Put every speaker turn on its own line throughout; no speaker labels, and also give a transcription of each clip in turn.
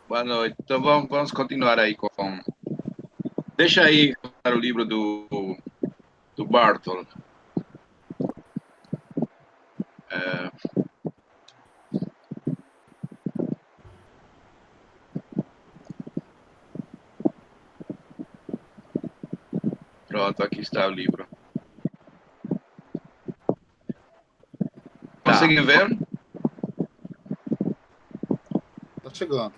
Boa noite. Então vamos continuar aí com. Deixa aí para o livro do Bartol. É, pronto, aqui está o livro.
Tá.
Conseguem ver?
Tá chegando.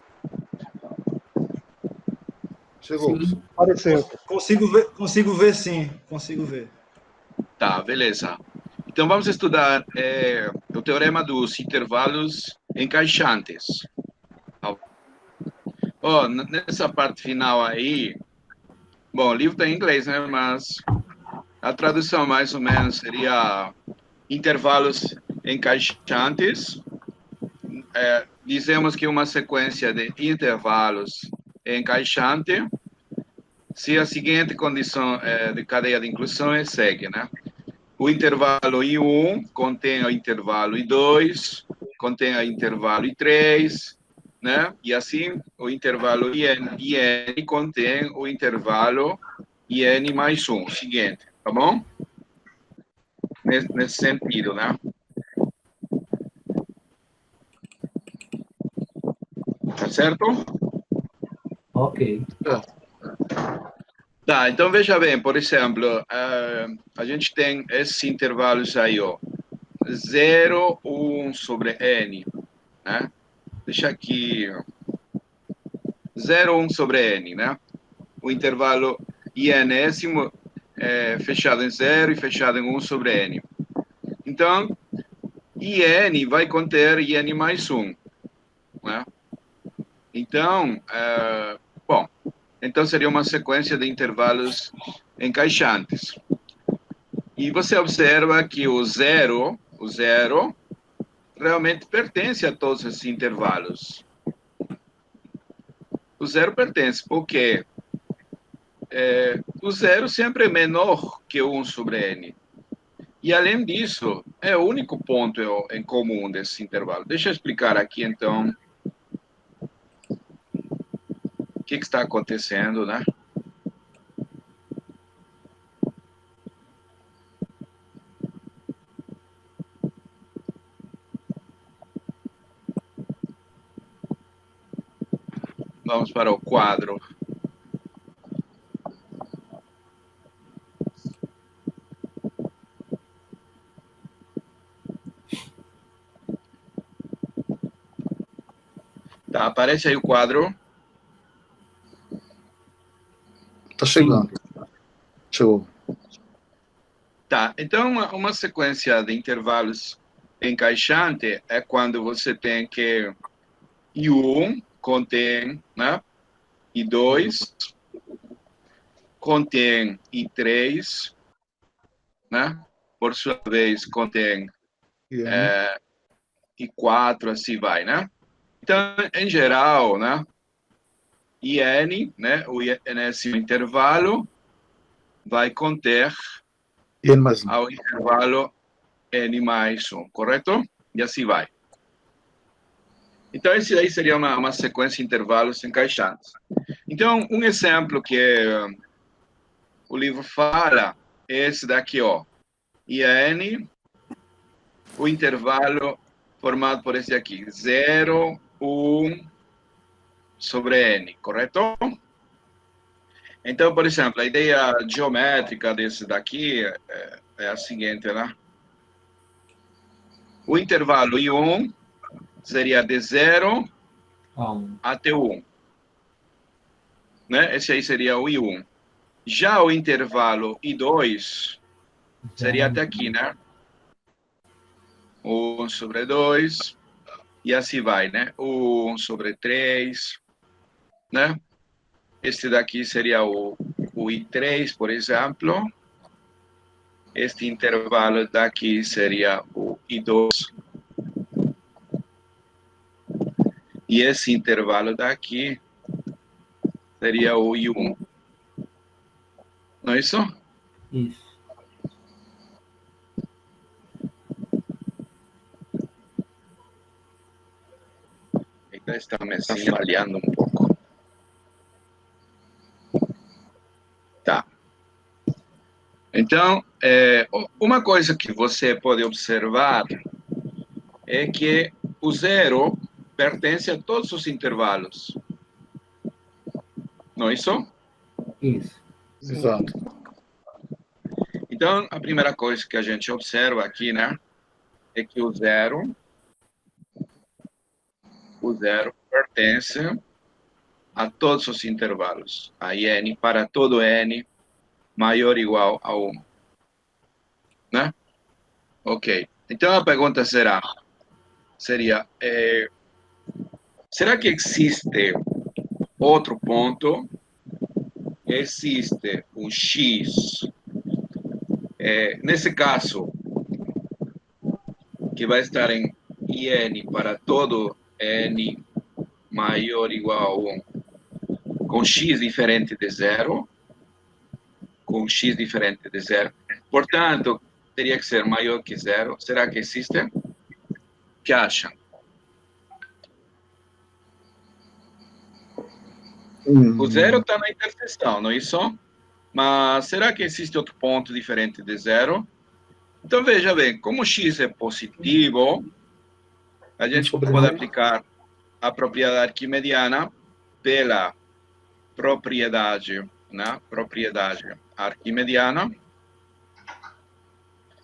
Chegou.
Sim, apareceu.
Consigo ver sim, consigo ver.
Tá, beleza. Então vamos estudar o teorema dos intervalos encaixantes. Oh, nessa parte final aí, bom, o livro está em inglês, né? Mas a tradução mais ou menos seria intervalos encaixantes. Dizemos que uma sequência de intervalos é encaixante se a seguinte condição de cadeia de inclusão segue, né? O intervalo I1 contém o intervalo I2, contém o intervalo I3, né? E assim, o intervalo IN contém o intervalo IN mais 1, seguinte, tá bom? Nesse sentido, né? Tá certo?
Ok.
Tá, então veja bem, por exemplo, a gente tem esses intervalos aí, ó, 0, 1 sobre n, né? Deixa aqui, 0, 1 sobre n, né? O intervalo inésimo é fechado em 0 e fechado em 1 sobre n. Então, in vai conter in mais 1, né? Então, bom, então seria uma sequência de intervalos encaixantes. E você observa que o zero realmente pertence a todos esses intervalos. O zero pertence, porque o zero sempre é menor que 1 sobre n. E, além disso, é o único ponto em comum desse intervalo. Deixa eu explicar aqui, então, o que está acontecendo, né? Vamos para o quadro. Tá, aparece aí o quadro.
Tá chegando. Chegou.
Tá, então uma sequência de intervalos encaixante é quando você tem que I1 contém, né? I2 contém I3, né? Por sua vez, contém I4, assim vai, né? Então, em geral, né? IN, né? Nesse intervalo, vai conter
N mais 1.
ao intervalo N mais 1, correto? E assim vai. Então, esse aí seria uma sequência de intervalos encaixantes. Então, um exemplo que o livro fala é esse daqui, ó. IN, o intervalo formado por esse aqui, 0, 1 sobre n, correto? Então, por exemplo, a ideia geométrica desse daqui é a seguinte, né? O intervalo I1 seria de 0 até 1. Né? Esse aí seria o I1. Já o intervalo I2 seria até aqui, né? 1 sobre 2, e assim vai, né? 1 sobre 3, né? Este daqui seria o I3, por exemplo. Este intervalo daqui seria o I2. E esse intervalo daqui seria o I1. Não é isso?
Isso.
Então está me falhando um pouco. Então, uma coisa que você pode observar é que o zero pertence a todos os intervalos. Não é isso?
Isso.
Exato.
Então, a primeira coisa que a gente observa aqui, né, é que o zero pertence a todos os intervalos. A n para todo n maior ou igual a 1. Né? Ok. Então, a pergunta seria, será que existe outro ponto? Existe um x, nesse caso, que vai estar em n para todo n maior ou igual a 1, com x diferente de zero, com x diferente de zero. Portanto, teria que ser maior que zero. Será que existe? O que acham? O zero está na interseção, não é isso? Mas será que existe outro ponto diferente de zero? Então, veja bem, como x é positivo, a gente pode aplicar a propriedade arquimediana pela propriedade, né? Propriedade arquimediana.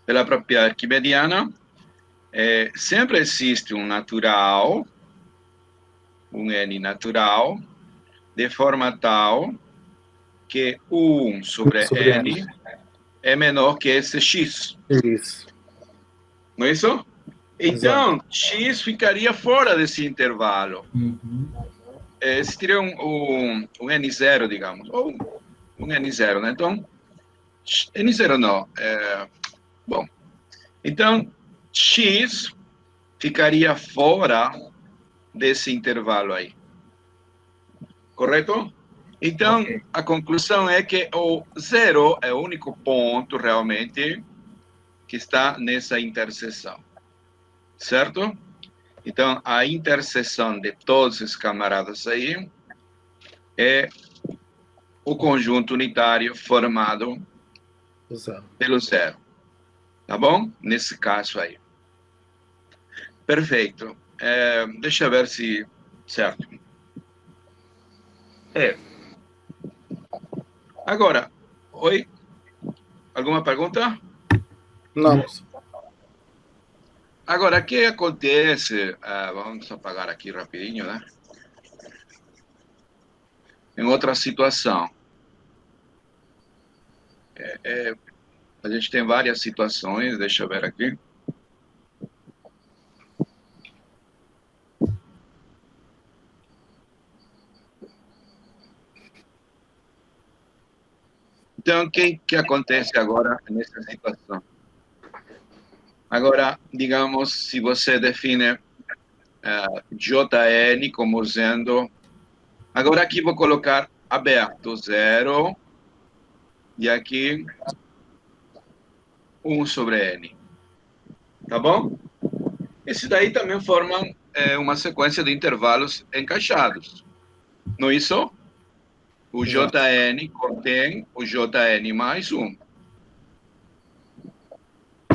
Pela propriedade arquimediana, sempre existe um natural, um n natural, de forma tal que 1 sobre n é menor que esse x.
Isso.
Não é isso? Então,
Exato.
x ficaria fora desse intervalo.
Uhum.
Existiria um n0, digamos, ou um n0, né? Então, n0 não. Bom, então, x ficaria fora desse intervalo aí. Correto? Então,
Ok.
a conclusão é que o zero é o único ponto, realmente, que está nessa interseção. Certo? Então, a interseção de todos esses camaradas aí é o conjunto unitário formado
Exato.
pelo zero. Tá bom? Nesse caso aí. Perfeito. Deixa eu ver se... Certo. Agora, oi? Alguma pergunta?
Não,
Agora, o que acontece... vamos apagar aqui rapidinho, né? Em outra situação. A gente tem várias situações, deixa eu ver aqui. Então, o que acontece agora nessa situação? Agora, digamos, se você define Jn como sendo... Agora aqui vou colocar aberto 0 e aqui 1 sobre n. Tá bom? Esse daí também forma uma sequência de intervalos encaixados. Não é isso? O
Exato.
Jn contém o Jn mais 1.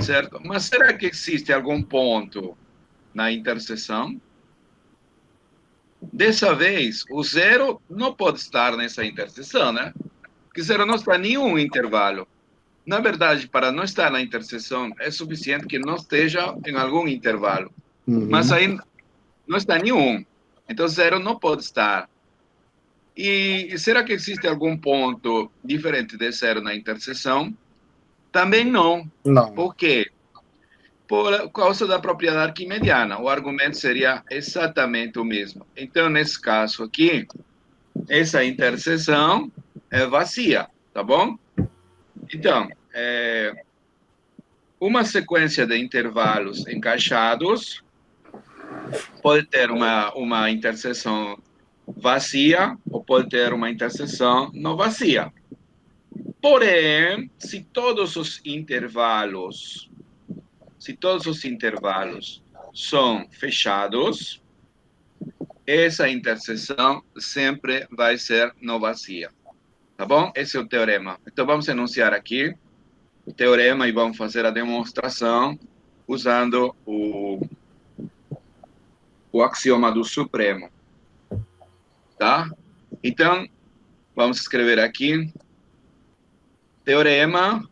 Certo? Mas será que existe algum ponto na interseção? Dessa vez, o zero não pode estar nessa interseção, né? Porque zero não está em nenhum intervalo. Na verdade, para não estar na interseção, é suficiente que não esteja em algum intervalo. Mas aí não está em nenhum. Então, zero não pode estar. E será que existe algum ponto diferente de zero na interseção? Também não.
Não.
Por quê? Por causa da propriedade arquimediana. O argumento seria exatamente o mesmo. Então, nesse caso aqui, essa interseção é vazia, tá bom? Então, uma sequência de intervalos encaixados pode ter uma interseção vazia ou pode ter uma interseção não vazia. Porém, se todos os intervalos são fechados, essa interseção sempre vai ser não vazia. Tá bom? Esse é o teorema. Então, vamos enunciar aqui. teorema e vamos fazer a demonstração usando o axioma do supremo, tá? Então, vamos escrever aqui, teorema,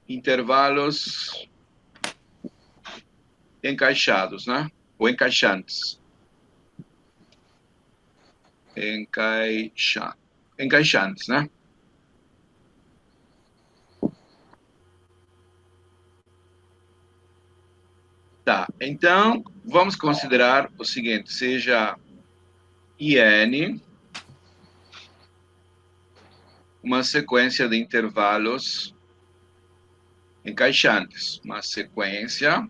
intervalos encaixados, né? Ou encaixantes. Encaixantes, né? Tá, então, vamos considerar o seguinte, seja IN uma sequência de intervalos encaixantes, uma sequência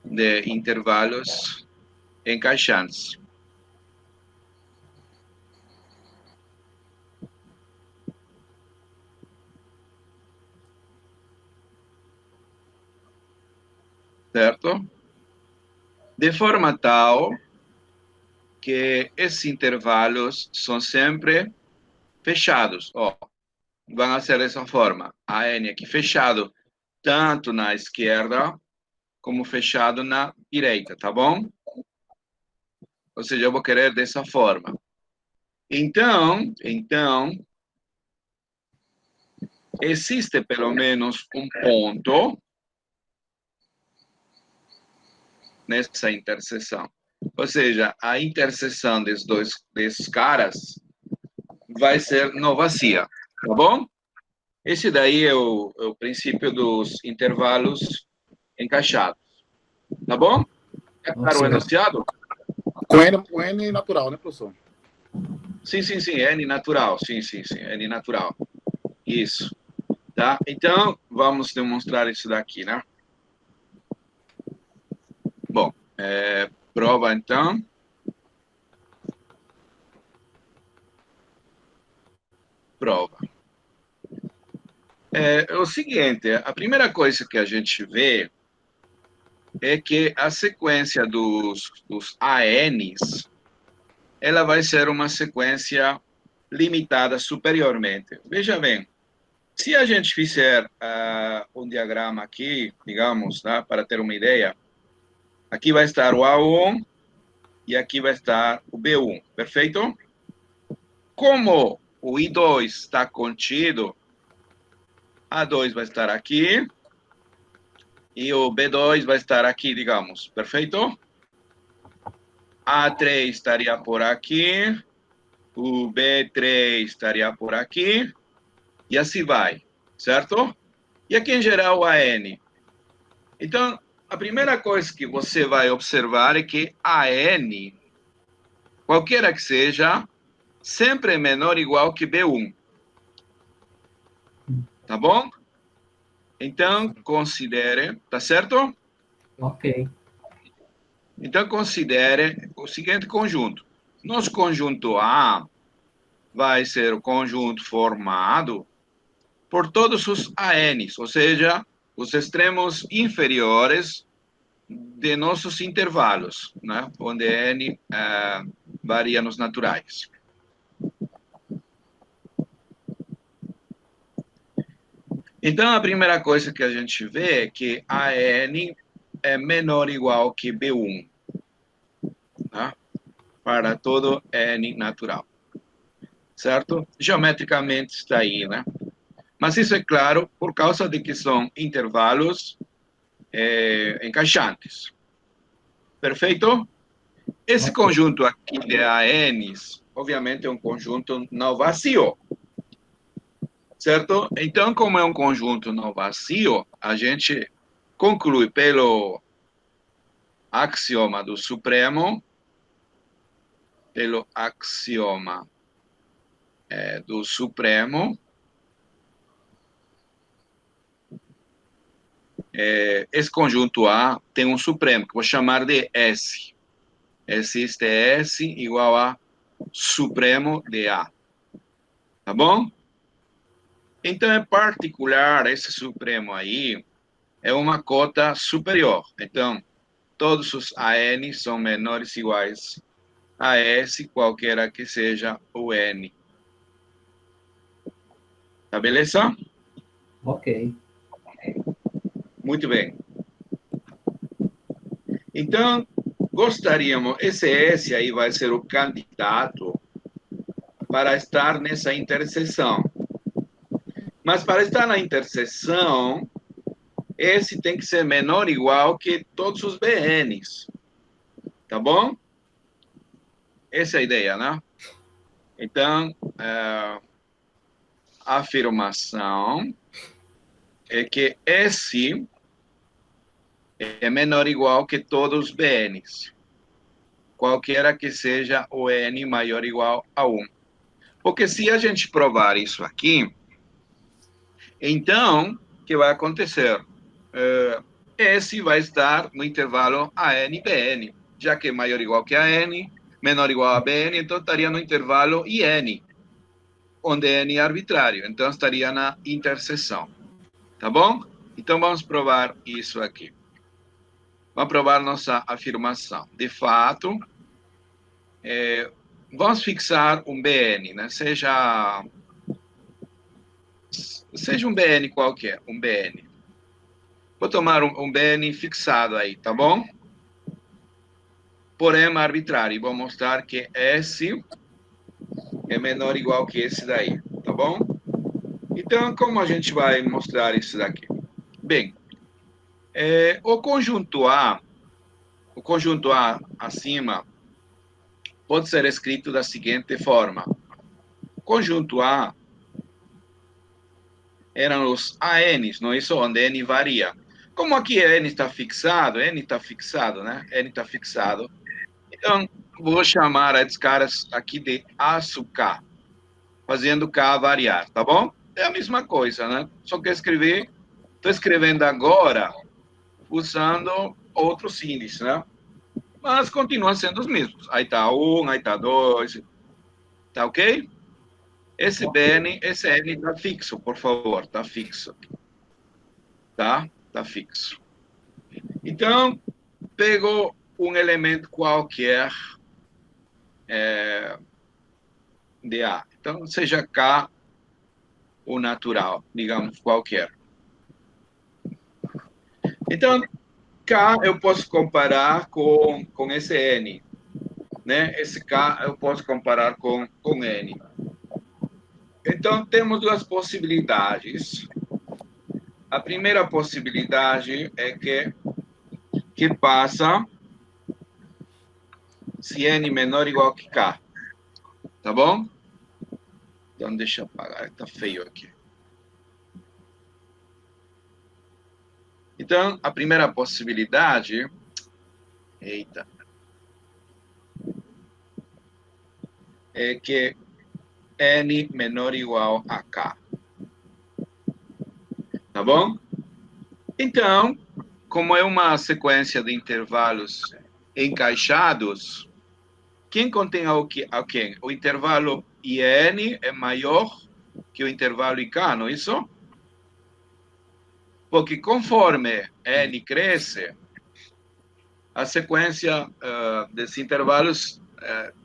de intervalos encaixantes. Certo? De forma tal que esses intervalos são sempre fechados. Ó, vão ser dessa forma. A N aqui fechado, tanto na esquerda como fechado na direita, tá bom? Ou seja, eu vou querer dessa forma. Então, existe pelo menos um ponto nessa interseção. Ou seja, a interseção desses caras vai ser não vazia, tá bom? Esse daí é o princípio dos intervalos encaixados, tá bom? É claro o enunciado?
Com N natural, né, professor?
Sim, N natural, sim, N natural. Isso, tá? Então, vamos demonstrar isso daqui, né? Bom, prova então. Prova. É o seguinte, a primeira coisa que a gente vê é que a sequência dos ANs, ela vai ser uma sequência limitada superiormente. Veja bem, se a gente fizer um diagrama aqui, digamos, tá, para ter uma ideia, aqui vai estar o A1 e aqui vai estar o B1, perfeito? Como o I2 está contido, A2 vai estar aqui e o B2 vai estar aqui, digamos, perfeito? A3 estaria por aqui, o B3 estaria por aqui, e assim vai, certo? E aqui em geral o AN. Então, a primeira coisa que você vai observar é que AN, qualquer que seja, sempre é menor ou igual que B1. Tá bom? Então, considere, tá certo?
Ok.
Então, considere o seguinte conjunto. Nosso conjunto A vai ser o conjunto formado por todos os ANs, ou seja, os extremos inferiores de nossos intervalos, né? Onde N varia nos naturais. Então, a primeira coisa que a gente vê é que AN é menor ou igual que B1, tá? Para todo N natural, certo? Geometricamente está aí, né? Mas isso é claro por causa de que são intervalos encaixantes. Perfeito? Esse conjunto aqui de ANs, obviamente, é um conjunto não vazio, certo? Então, como é um conjunto não vazio, a gente conclui pelo axioma do supremo, esse conjunto A tem um supremo, que vou chamar de S. Existe S igual a supremo de A. Tá bom? Então, é particular, esse supremo aí é uma cota superior. Então, todos os AN são menores ou iguais a S, qualquer que seja o N. Tá beleza?
Ok.
Muito bem. Então, gostaríamos, esse S aí vai ser o candidato para estar nessa interseção. Mas para estar na interseção, esse tem que ser menor ou igual que todos os BNs. Tá bom? Essa é a ideia, né? Então, a afirmação é que S é menor ou igual que todos os BNs. Qualquer que seja o N maior ou igual a 1. Porque se a gente provar isso aqui, então, o que vai acontecer? S vai estar no intervalo AN-BN, já que é maior ou igual que a N, menor ou igual a BN, então estaria no intervalo IN, onde N é arbitrário, então estaria na interseção. Tá bom? Então vamos provar isso aqui. Vamos provar nossa afirmação. De fato, vamos fixar um BN, né? Seja um BN qualquer, um BN. Vou tomar um BN fixado aí, tá bom? Porém, arbitrário. Vou mostrar que S é menor ou igual que esse daí, tá bom? Então, como a gente vai mostrar isso daqui? Bem, o conjunto A acima pode ser escrito da seguinte forma. O conjunto A eram os ANs, não é isso? Onde N varia. Como aqui N está fixado, né? N está fixado. Então, vou chamar esses caras aqui de A sub K, fazendo K variar, tá bom? É a mesma coisa, né? Só que estou escrevendo agora usando outros índices, né? Mas continuam sendo os mesmos. Aí está 1, aí está 2, tá ok? Esse BN, esse N está fixo, por favor, está fixo. Tá? Está fixo. Então, pego um elemento qualquer de A. Então, seja K ou natural, digamos, qualquer. Então, K eu posso comparar com esse N. Né? Esse K eu posso comparar com N. Então, temos duas possibilidades. A primeira possibilidade é que passa se N menor ou igual que K. Tá bom? Então, deixa eu apagar, tá feio aqui. Então, a primeira possibilidade... Eita. É que N menor ou igual a K. Tá bom? Então, como é uma sequência de intervalos encaixados, quem contém a quem? O intervalo IN é maior que o intervalo IK, não é isso? Porque conforme N cresce, a sequência desses intervalos,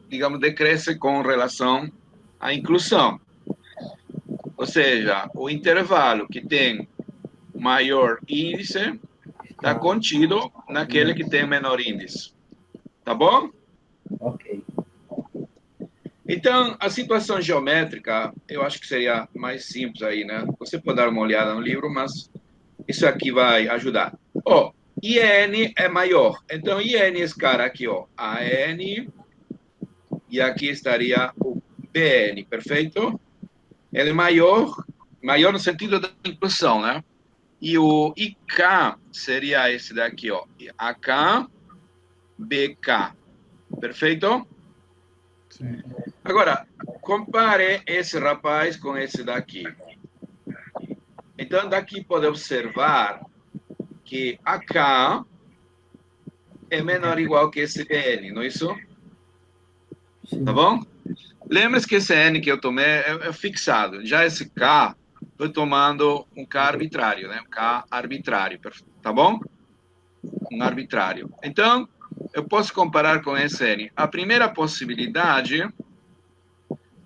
digamos, decresce com relação à inclusão. Ou seja, o intervalo que tem maior índice está contido naquele que tem menor índice. Tá bom?
Ok.
Então, a situação geométrica, eu acho que seria mais simples aí, né? Você pode dar uma olhada no livro, mas isso aqui vai ajudar. Ó, IN é maior. Então, IN, esse cara aqui, ó, AN, e aqui estaria o BN, perfeito? Ele é maior no sentido da inclusão, né? E o IK seria esse daqui, ó, AK, BK, perfeito?
Sim.
Agora, compare esse rapaz com esse daqui. Então, daqui pode observar que AK é menor ou igual que esse BN, não é isso?
Sim.
Tá bom? Lembre-se que esse N que eu tomei é fixado. Já esse K, estou tomando um K arbitrário, né? Um K arbitrário, tá bom? Um arbitrário. Então, eu posso comparar com esse N. A primeira possibilidade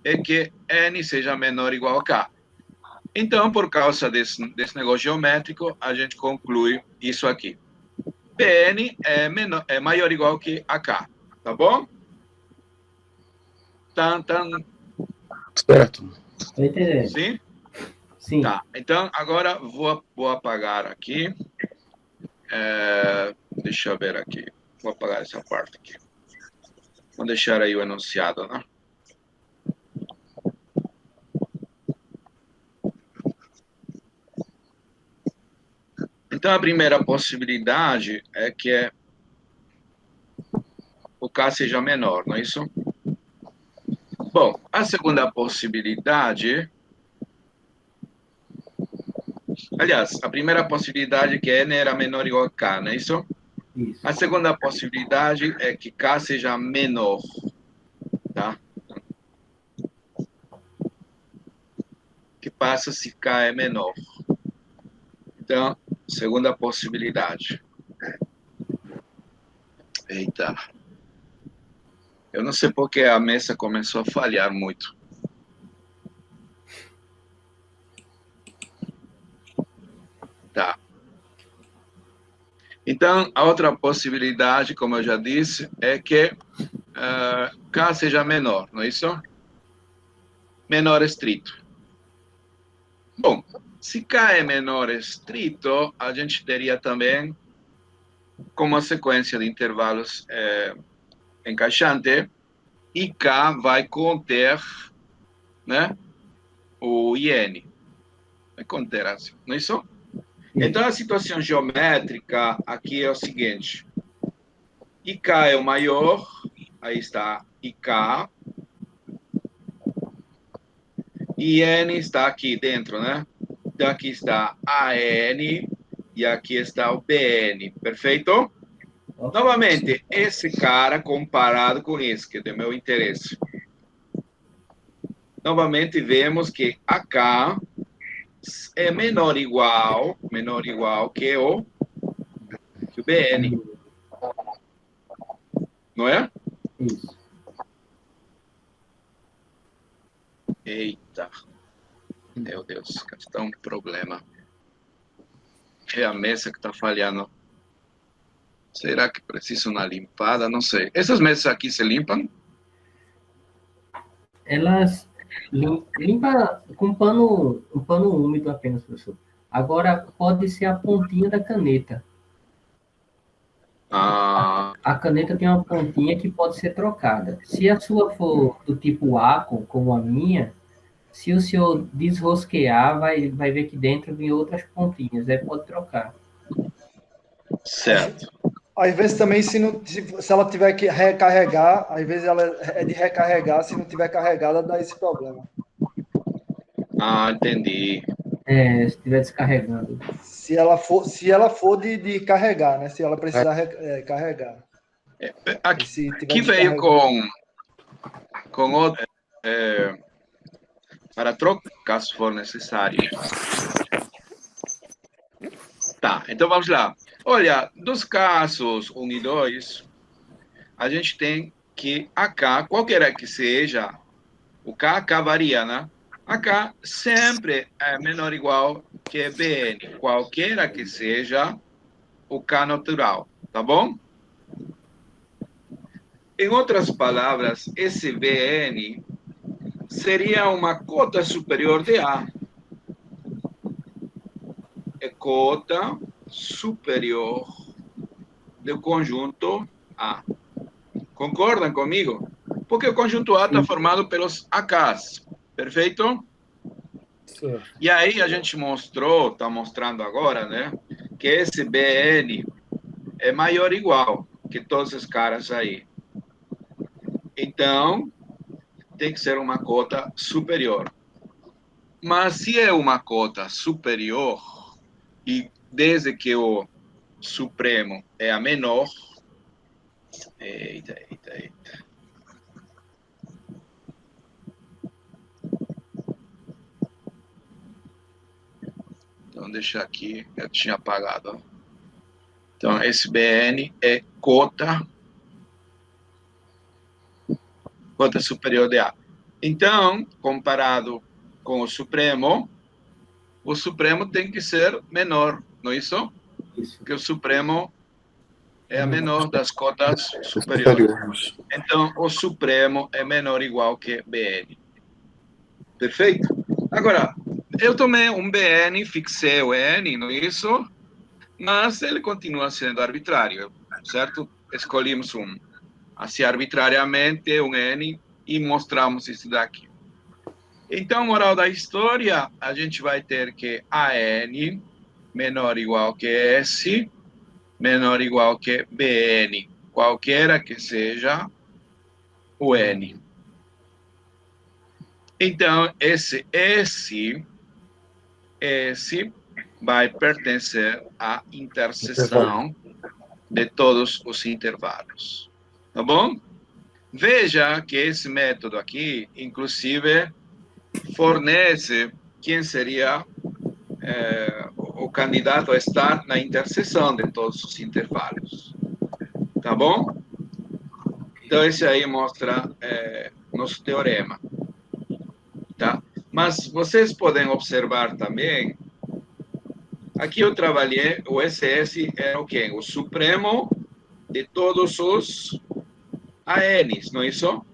é que N seja menor ou igual a K. Então, por causa desse negócio geométrico, a gente conclui isso aqui. Bn é maior ou igual que AK, tá bom?
Certo.
Tô entendendo.
Sim?
Sim.
Tá, então agora vou apagar aqui. Deixa eu ver aqui. Vou apagar essa parte aqui. Vou deixar aí o enunciado, né? Então, a primeira possibilidade é que o K seja menor, não é isso? Bom, a segunda possibilidade... Aliás, a primeira possibilidade é que N era menor ou igual a K, não é isso?
Isso.
A segunda possibilidade é que K seja menor, tá? O que passa se K é menor? Então, segunda possibilidade. Eita. Eu não sei porque a mesa começou a falhar muito. Tá. Então, a outra possibilidade, como eu já disse, é que K seja menor, não é isso? Menor estrito. Bom, se K é menor estrito, a gente teria também como a sequência de intervalos encaixante, e K vai conter, né, o IN. Vai conter, assim, não é isso? Então, a situação geométrica aqui é o seguinte. IK é o maior, aí está IK, e N está aqui dentro, né? Então, aqui está AN e aqui está o BN, perfeito?
Ok.
Novamente, esse cara comparado com esse, que é do meu interesse. Novamente, vemos que AK é menor ou igual que o BN, não é?
Isso.
Eita, meu Deus, está um problema. É a mesa que está falhando. Será que precisa uma limpada? Não sei. Essas mesas aqui se limpam?
Elas limpa com um pano úmido apenas, professor. Agora, pode ser a pontinha da caneta.
Ah,
A caneta tem uma pontinha que pode ser trocada. Se a sua for do tipo Acon, como a minha, se o senhor desrosquear, vai ver que dentro vem outras pontinhas. Aí pode trocar.
certo.
Às vezes também, se ela tiver que recarregar, às vezes ela é de recarregar, se não tiver carregada, dá esse problema.
Ah, entendi.
Se estiver descarregando.
Se ela for de carregar, né? Se ela precisar carregar.
Aqui,
Se tiver
aqui veio
descarregando.
com outro, para trocar se for necessário. Tá, então vamos lá. Olha, dos casos 1 e 2, a gente tem que AK, qualquer que seja, o KK varia, né? AK sempre é menor ou igual que BN, qualquer que seja o K natural, tá bom? Em outras palavras, esse BN seria uma cota superior de A. É cota superior do conjunto A. Concordam comigo? Porque o conjunto A está formado pelos AKs, perfeito?
Certo.
E aí a gente mostrou, está mostrando agora, né, que esse BN é maior ou igual que todos esses caras aí. Então, tem que ser uma cota superior. Mas se é uma cota superior, e desde que o supremo é a menor... Eita. Então, deixa aqui, eu tinha apagado. Então, esse BN é cota superior de A. Então, comparado com o supremo, o Supremo tem que ser menor, não é isso?
Isso.
Porque o Supremo é a menor das cotas superiores.
Superiores.
Então, o Supremo é menor ou igual que BN. Perfeito? Agora, eu tomei um BN, fixei o N, não é isso? Mas ele continua sendo arbitrário, certo? Escolhemos assim arbitrariamente um N e mostramos isso daqui. Então, moral da história, a gente vai ter que AN menor ou igual que S, menor ou igual que BN, qualquer que seja o N. Então, esse S vai pertencer à interseção de todos os intervalos. Tá bom? Veja que esse método aqui, inclusive, fornece quem seria o candidato a estar na interseção de todos os intervalos. Tá bom? Então, esse aí mostra nosso teorema. Tá? Mas vocês podem observar também, aqui eu trabalhei, o SS é o quê? O supremo de todos os ANs, não é isso?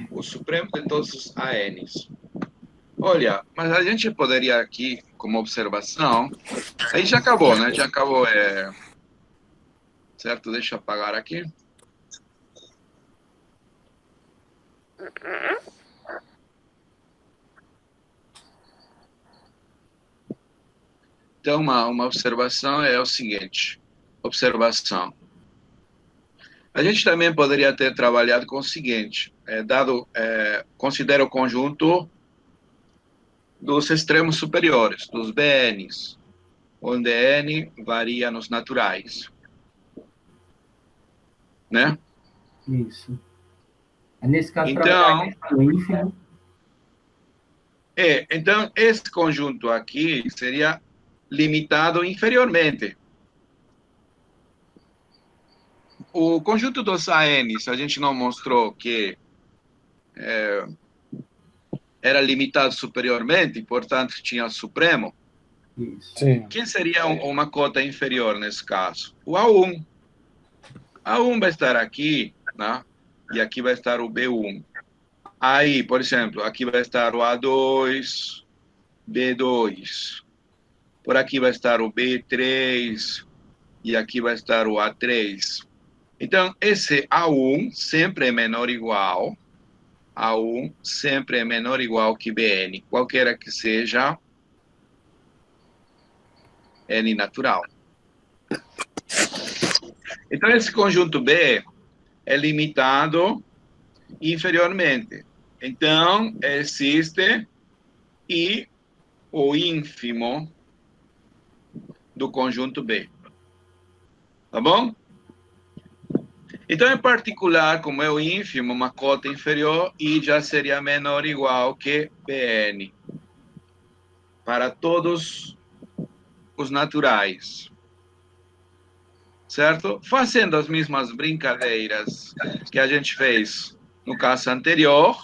O supremo de todos os ANs. Olha, mas a gente poderia aqui, como observação, aí já acabou, né? Já acabou, certo? Deixa eu apagar aqui. Então, uma observação é o seguinte. Observação. A gente também poderia ter trabalhado com o seguinte, considera o conjunto dos extremos superiores, dos BNs, onde N varia nos naturais. Né?
Isso. Nesse caso,
Então,
o ínfimo.
Então, esse conjunto aqui seria limitado inferiormente. O conjunto dos ANs, a gente não mostrou que era limitado superiormente, portanto, tinha supremo.
Isso.
Sim.
Quem seria uma cota inferior nesse caso? O A1. A1 vai estar aqui, né? E aqui vai estar o B1. Aí, por exemplo, aqui vai estar o A2, B2. Por aqui vai estar o B3 e aqui vai estar o A3. Então, esse A1 sempre é menor ou igual. A1 sempre é menor ou igual que Bn, qualquer que seja N natural. Então, esse conjunto B é limitado inferiormente. Então, existe I, o ínfimo do conjunto B. Tá bom? Então, em particular, como é o ínfimo, uma cota inferior, I já seria menor ou igual que Bn. Para todos os naturais. Certo? Fazendo as mesmas brincadeiras que a gente fez no caso anterior,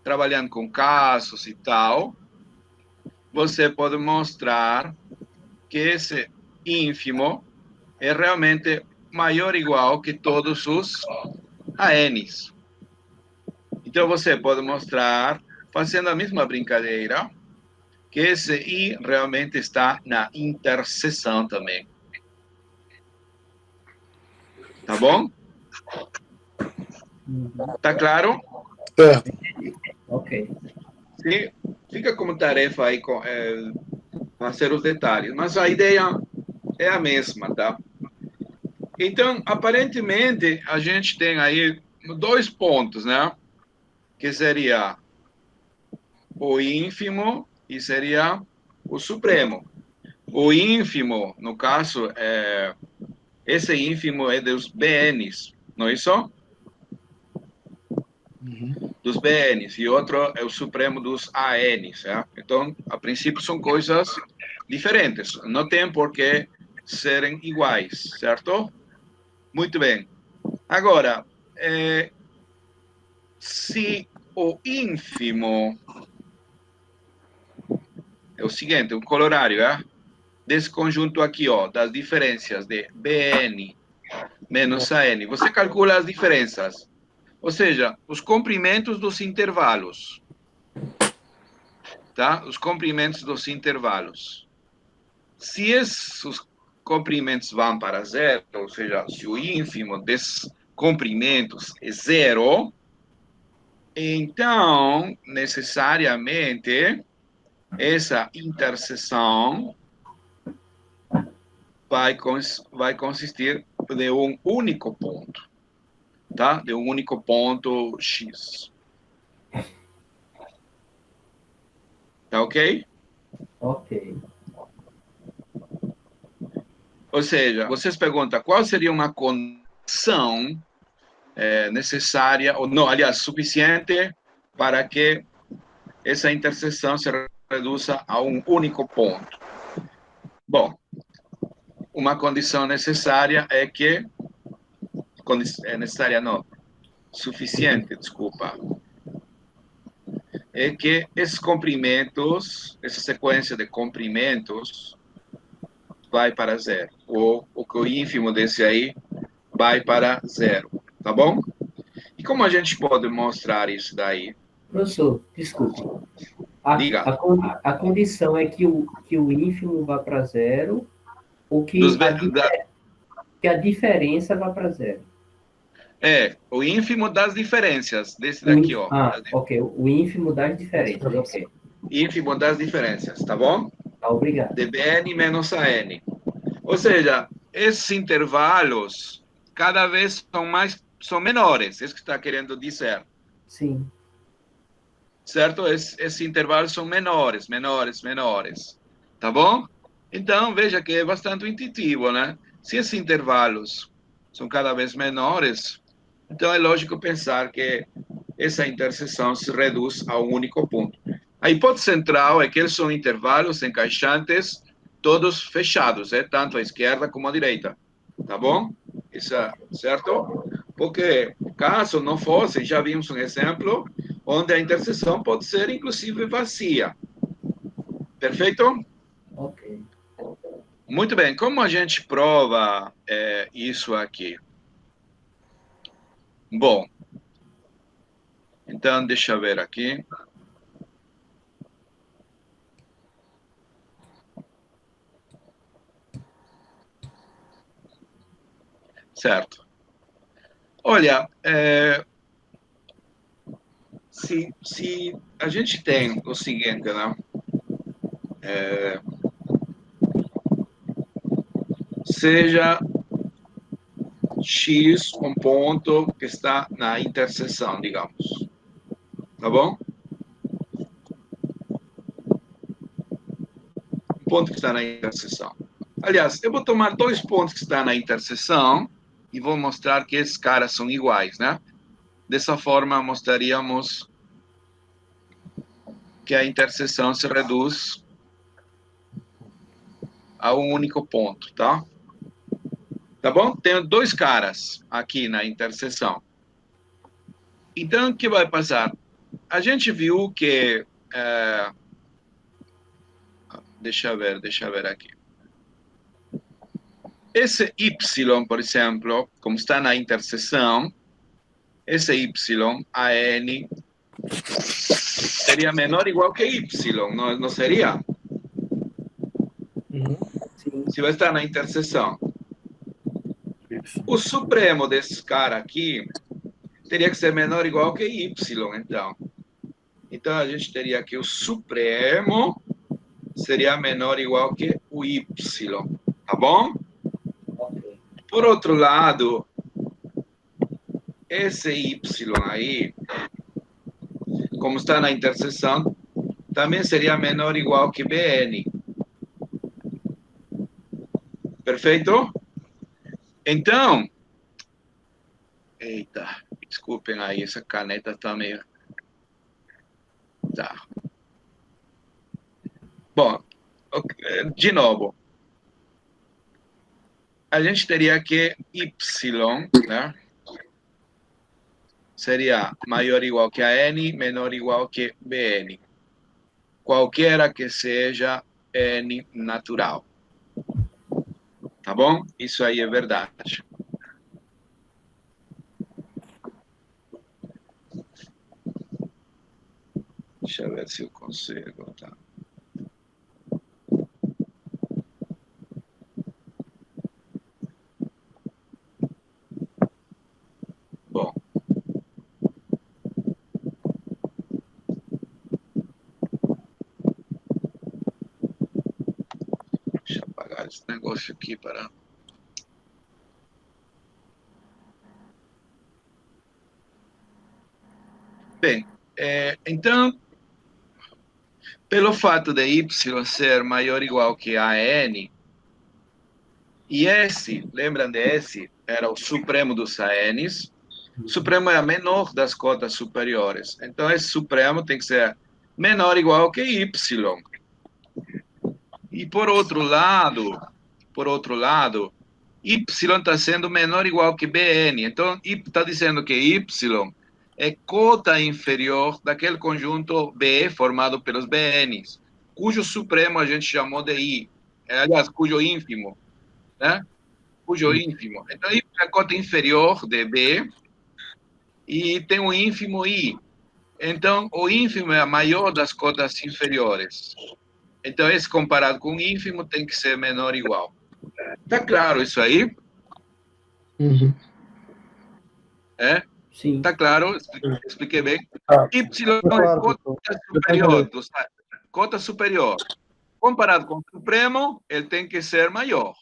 trabalhando com casos e tal, você pode mostrar que esse ínfimo é realmente maior ou igual que todos os ANs. Então, você pode mostrar, fazendo a mesma brincadeira, que esse I realmente está na interseção também. Tá bom? Tá claro?
Certo.
Ok.
Sim. Fica como tarefa aí fazer os detalhes, mas a ideia é a mesma, tá? Então, aparentemente, a gente tem aí 2 pontos, né? Que seria o ínfimo e seria o supremo. O ínfimo, no caso, esse ínfimo é dos BNs, não é isso? Dos BNs, e outro é o supremo dos ANs. Então, a princípio, são coisas diferentes. Não tem por que serem iguais, certo? Muito bem. Agora, se o ínfimo é o seguinte, um colorário, desse conjunto aqui, ó, das diferenças de BN menos AN. Você calcula as diferenças, ou seja, os comprimentos dos intervalos, tá? Os comprimentos dos intervalos. Se esses comprimentos vão para zero, ou seja, se o ínfimo desses comprimentos é zero, então, necessariamente, essa interseção vai consistir de um único ponto, tá? De um único ponto X. Tá ok?
Ok.
Ou seja, vocês perguntam qual seria uma condição necessária, ou não, aliás, suficiente para que essa interseção se reduza a um único ponto. Bom, uma condição necessária é que, necessária não, suficiente, desculpa, é que esses comprimentos, essa sequência de comprimentos, vai para zero, ou que o ínfimo desse aí vai para zero, tá bom? E como a gente pode mostrar isso daí?
Professor, desculpe.
Diga.
A condição é que o ínfimo vá para zero ou que que a diferença vá para zero?
O ínfimo das diferenças, desse daqui, ó.
Ok, o ínfimo das diferenças, ok.
Ínfimo das diferenças, tá bom?
Tá, obrigado.
De Bn menos AN. Ou seja, esses intervalos cada vez são menores, é isso que está querendo dizer.
Sim.
Certo? Esses intervalos são menores, tá bom? Então, veja que é bastante intuitivo, né? Se esses intervalos são cada vez menores, então é lógico pensar que essa interseção se reduz a um único ponto. A hipótese central é que eles são intervalos encaixantes, todos fechados, tanto à esquerda como à direita, tá bom? Isso, certo? Porque caso não fosse, já vimos um exemplo onde a interseção pode ser inclusive vazia. Perfeito?
Ok.
Muito bem. Como a gente prova isso aqui? Bom, então deixa eu ver aqui. Certo. Olha, se a gente tem o seguinte, né? Seja X um ponto que está na interseção, digamos. Tá bom? Um ponto que está na interseção. Aliás, eu vou tomar dois pontos que estão na interseção e vou mostrar que esses caras são iguais, né? Dessa forma, mostraríamos que a interseção se reduz a um único ponto, tá? Tá bom? Tenho dois caras aqui na interseção. Então, o que vai passar? A gente viu que... deixa eu ver aqui. Esse Y, por exemplo, como está na interseção, esse Y, AN, seria menor ou igual que Y, não seria?
Sim.
Se vai estar na interseção.
Isso.
O supremo desses caras aqui teria que ser menor ou igual que Y, então. Então, a gente teria que o supremo seria menor ou igual que o Y, tá bom?
Ok.
Por outro lado, esse Y aí, como está na interseção, também seria menor ou igual que Bn. Perfeito? Então, eita, desculpem aí, essa caneta está meio... Tá. Bom, de novo, a gente teria que Y, né? Seria maior ou igual que a N, menor ou igual que Bn. qualquer que seja N natural. Tá bom? Isso aí é verdade. Deixa eu ver se eu consigo. Tá? Bom. Deixa eu apagar esse negócio aqui para... Bem, então, pelo fato de y ser maior ou igual que a n, e S, lembram de S? Era o supremo dos ANs. O supremo é a menor das cotas superiores. Então, esse supremo tem que ser menor ou igual que Y. E, por outro lado, Y está sendo menor ou igual que Bn. Então, está dizendo que Y é cota inferior daquele conjunto B formado pelos Bns, cujo supremo a gente chamou de I. Aliás, cujo ínfimo, né? Cujo ínfimo. Então, I é a cota inferior de B e tem o ínfimo I. Então, o ínfimo é a maior das cotas inferiores. Então, esse comparado com o ínfimo tem que ser menor ou igual. Tá claro isso aí?
Uhum.
É?
Sim.
Tá claro? Expliquei bem.
Tá.
Y é
Claro,
cota superior. Cota superior. Comparado com o supremo, ele tem que ser maior.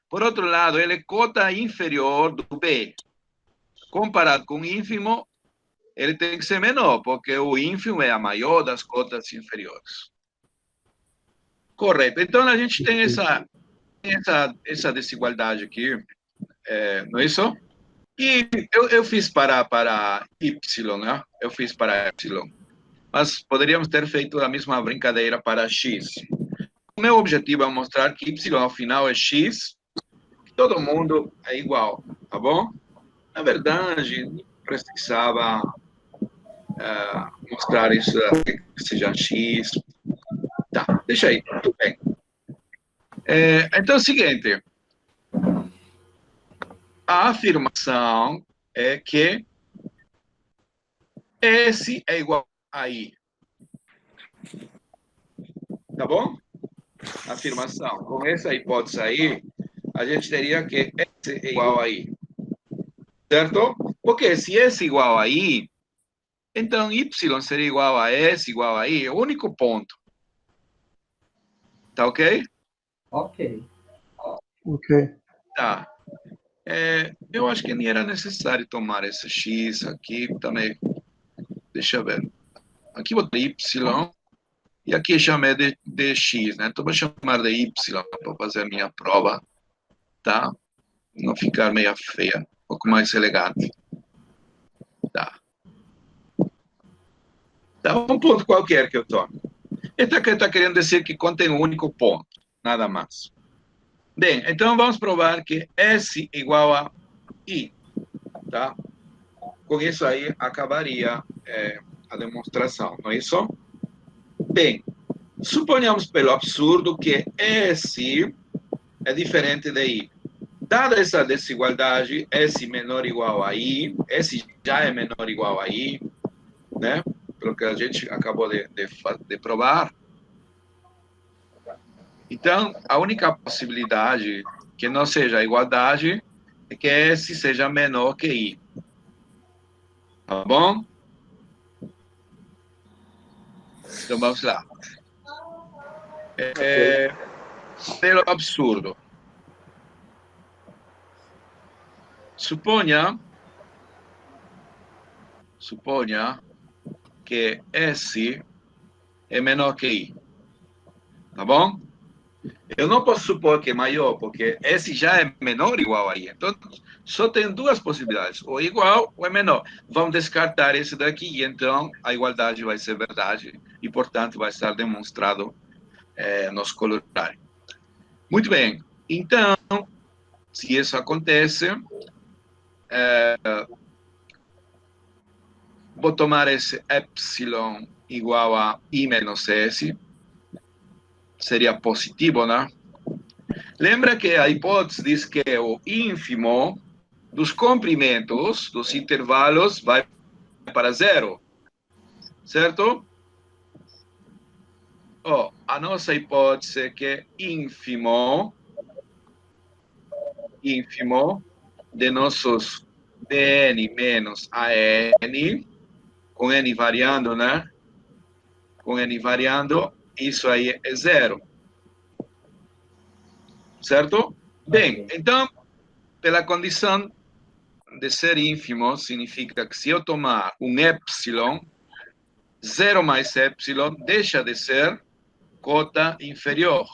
Por outro lado, ele é cota inferior do B. Comparado com o ínfimo, ele tem que ser menor, porque o ínfimo é a maior das cotas inferiores. Correto. Então, a gente tem essa desigualdade aqui, não é isso? E eu fiz para Y, né? Eu fiz para Y. Mas poderíamos ter feito a mesma brincadeira para X. O meu objetivo é mostrar que Y, ao final, é X, que todo mundo é igual, tá bom? Na verdade, não precisava mostrar isso, que seja X. Tá, deixa aí, tudo bem. Então é o seguinte, a afirmação é que S é igual a I. Tá bom? Afirmação. Com essa hipótese aí, a gente teria que S é igual a I. Certo? Porque se S é igual a I, então Y seria igual a S igual a I, é o único ponto. Tá ok?
Ok.
Ok.
Tá. Eu acho que nem era necessário tomar esse X aqui também. Deixa eu ver. Aqui vou ter Y e aqui chamei de X, né? Então vou chamar de Y para fazer a minha prova, tá? Não ficar meio feia, um pouco mais elegante. Tá. Tá, um ponto qualquer que eu tomo. Ele está querendo dizer que contém um único ponto, nada mais. Bem, então vamos provar que S igual a I, tá? Com isso aí acabaria a demonstração, não é isso? Bem, suponhamos pelo absurdo que S é diferente de I. Dada essa desigualdade, S menor ou igual a I, S já é menor ou igual a I, né? Pelo que a gente acabou de provar. Então, a única possibilidade que não seja igualdade é que S seja menor que I. Tá bom? Então, vamos lá. Pelo absurdo. Suponha que S é menor que I. Tá bom? Eu não posso supor que é maior, porque S já é menor ou igual a I. Então, só tem duas possibilidades, ou igual ou é menor. Vamos descartar esse daqui, e então a igualdade vai ser verdade, e, portanto, vai estar demonstrado nos colorários. Muito bem. Então, se isso acontece, vou tomar esse epsilon igual a I menos S, seria positivo, né? Lembra que a hipótese diz que o ínfimo dos comprimentos, dos intervalos, vai para zero, certo? A nossa hipótese é que ínfimo de nossos Bn menos An, com N variando, né? Com N variando, isso aí é zero. Certo? Bem, então, pela condição de ser ínfimo, significa que se eu tomar um epsilon, 0 mais epsilon deixa de ser cota inferior.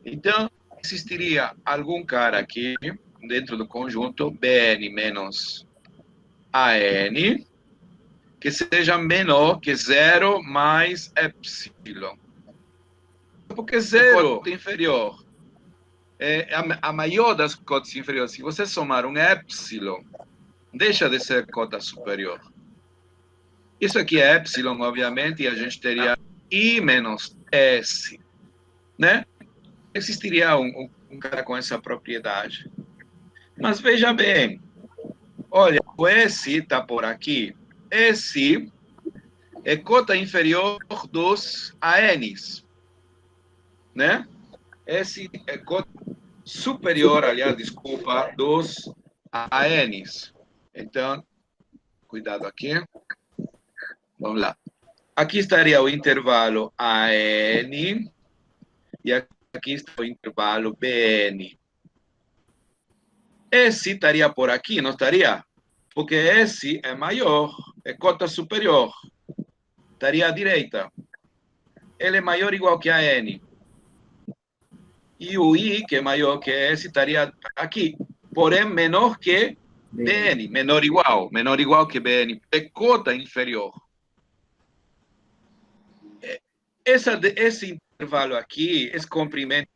Então, existiria algum cara aqui, dentro do conjunto, Bn menos An, que seja menor que 0 mais epsilon. Porque 0 é cota inferior. É a maior das cotas inferiores. Se você somar um epsilon, deixa de ser cota superior. Isso aqui é epsilon, obviamente, e a gente teria I menos S, né? Existiria um cara com essa propriedade. Mas veja bem, olha, o S está por aqui. S é cota inferior dos ANs, né? S é cota superior, aliás, desculpa, dos ANs. Então, cuidado aqui. Vamos lá. Aqui estaria o intervalo AN e aqui está o intervalo BN. Esse estaria por aqui, não estaria? Porque esse é maior, é cota superior. Estaria à direita. Ele é maior ou igual que a N. E o I, que é maior que esse, estaria aqui. Porém, menor que BN. Menor igual que BN. É cota inferior. Esse intervalo aqui, esse comprimento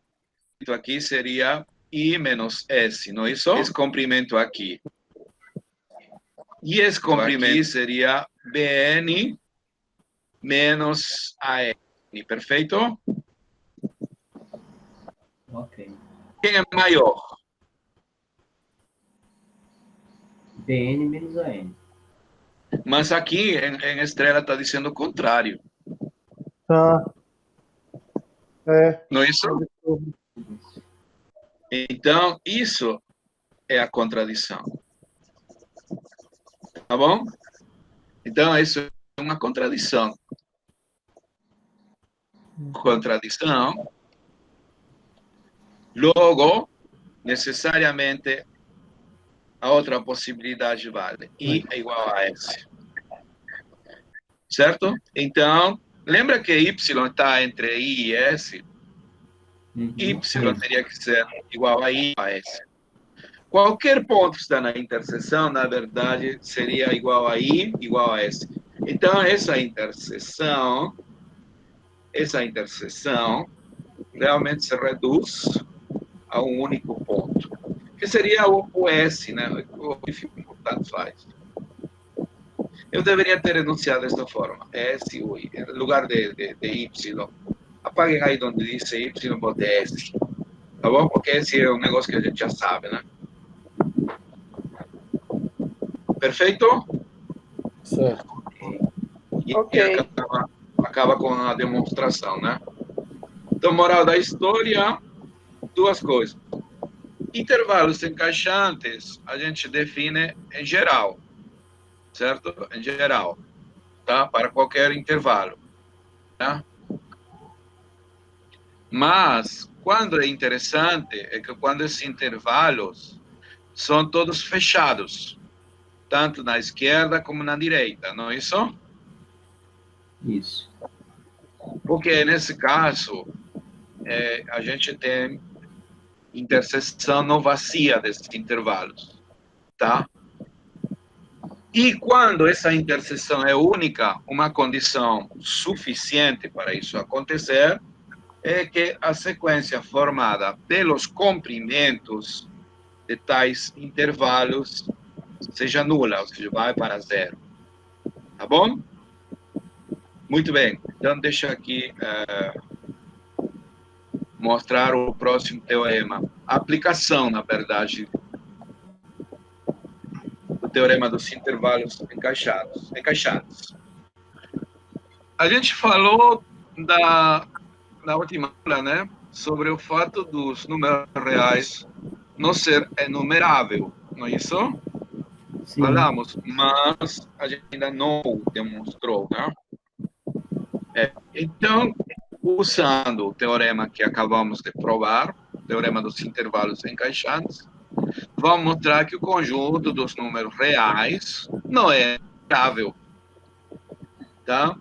aqui seria I menos S, não é isso? Esse comprimento aqui. E esse comprimento aqui seria BN menos AN. Perfeito?
Ok.
Quem é maior?
Bn menos An.
Mas aqui em Estrela está dizendo o contrário.
Tá. É.
Não é isso? Então, isso é a contradição. Tá bom? Então, isso é uma contradição. Contradição. Logo, necessariamente, a outra possibilidade vale. I é igual a S. Certo? Então, lembra que Y está entre I e S? Y teria que ser igual a I a S. Qualquer ponto que está na interseção, na verdade, seria igual a I, igual a S. Então, essa interseção realmente se reduz a um único ponto, que seria o S, né? O tanto faz. Eu deveria ter enunciado desta forma, S, U, I, em lugar de Y. Apaguem aí onde diz Y, bote S. Tá bom? Porque esse é um negócio que a gente já sabe, né? Perfeito?
Certo.
E
Ok.
acaba com a demonstração, né? Então, moral da história, duas coisas. Intervalos encaixantes, a gente define em geral, certo? Em geral, tá? Para qualquer intervalo, tá? Mas, quando é interessante, é que quando esses intervalos são todos fechados, tanto na esquerda como na direita, não é isso?
Isso.
Porque, nesse caso, a gente tem interseção não vazia desses intervalos, tá? E quando essa interseção é única, uma condição suficiente para isso acontecer é que a sequência formada pelos comprimentos de tais intervalos seja nula, ou seja, vai para zero. Tá bom? Muito bem. Então, deixa aqui mostrar o próximo teorema. A aplicação, na verdade, do teorema dos intervalos encaixados. A gente falou na última aula, né, sobre o fato dos números reais não ser enumerável, não é isso?
Sim.
Falamos, mas a gente ainda não demonstrou, né? Então, usando o teorema que acabamos de provar, o teorema dos intervalos encaixados, vamos mostrar que o conjunto dos números reais não é enumerável, tá?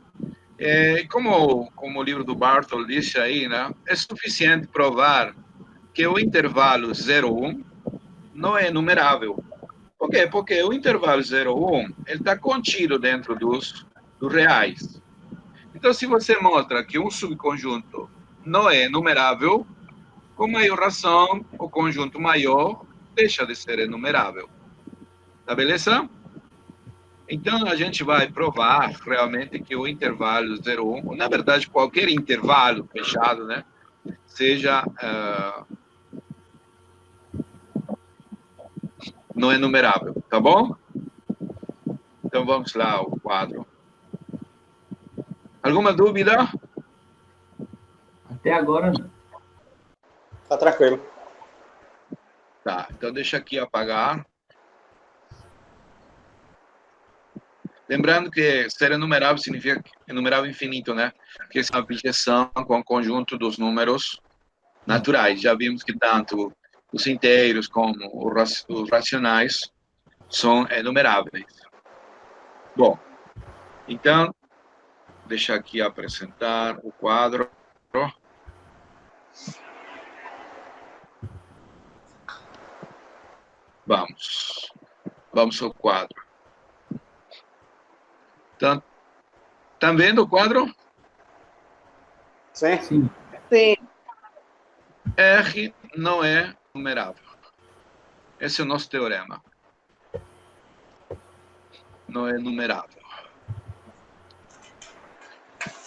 Como o livro do Bartol disse aí, né, é suficiente provar que o intervalo 0,1 não é enumerável. Por quê? Porque o intervalo 0,1 está contido dentro dos reais. Então, se você mostra que um subconjunto não é enumerável, com maior razão, o conjunto maior deixa de ser enumerável. Tá beleza? Então, a gente vai provar realmente que o intervalo 0,1, na verdade, qualquer intervalo fechado, né, seja não enumerável, tá bom? Então, vamos lá ao quadro. Alguma dúvida?
Até agora, não.
Tá tranquilo.
Tá, então deixa aqui apagar. Lembrando que ser enumerável significa enumerável infinito, né? Que é uma objeção com o conjunto dos números naturais. Já vimos que tanto os inteiros como os racionais são enumeráveis. Bom, então, deixa aqui apresentar o quadro. Vamos ao quadro. Então, estão vendo o quadro?
Sim?
Sim.
Sim.
R não é numerável. Esse é o nosso teorema. Não é numerável.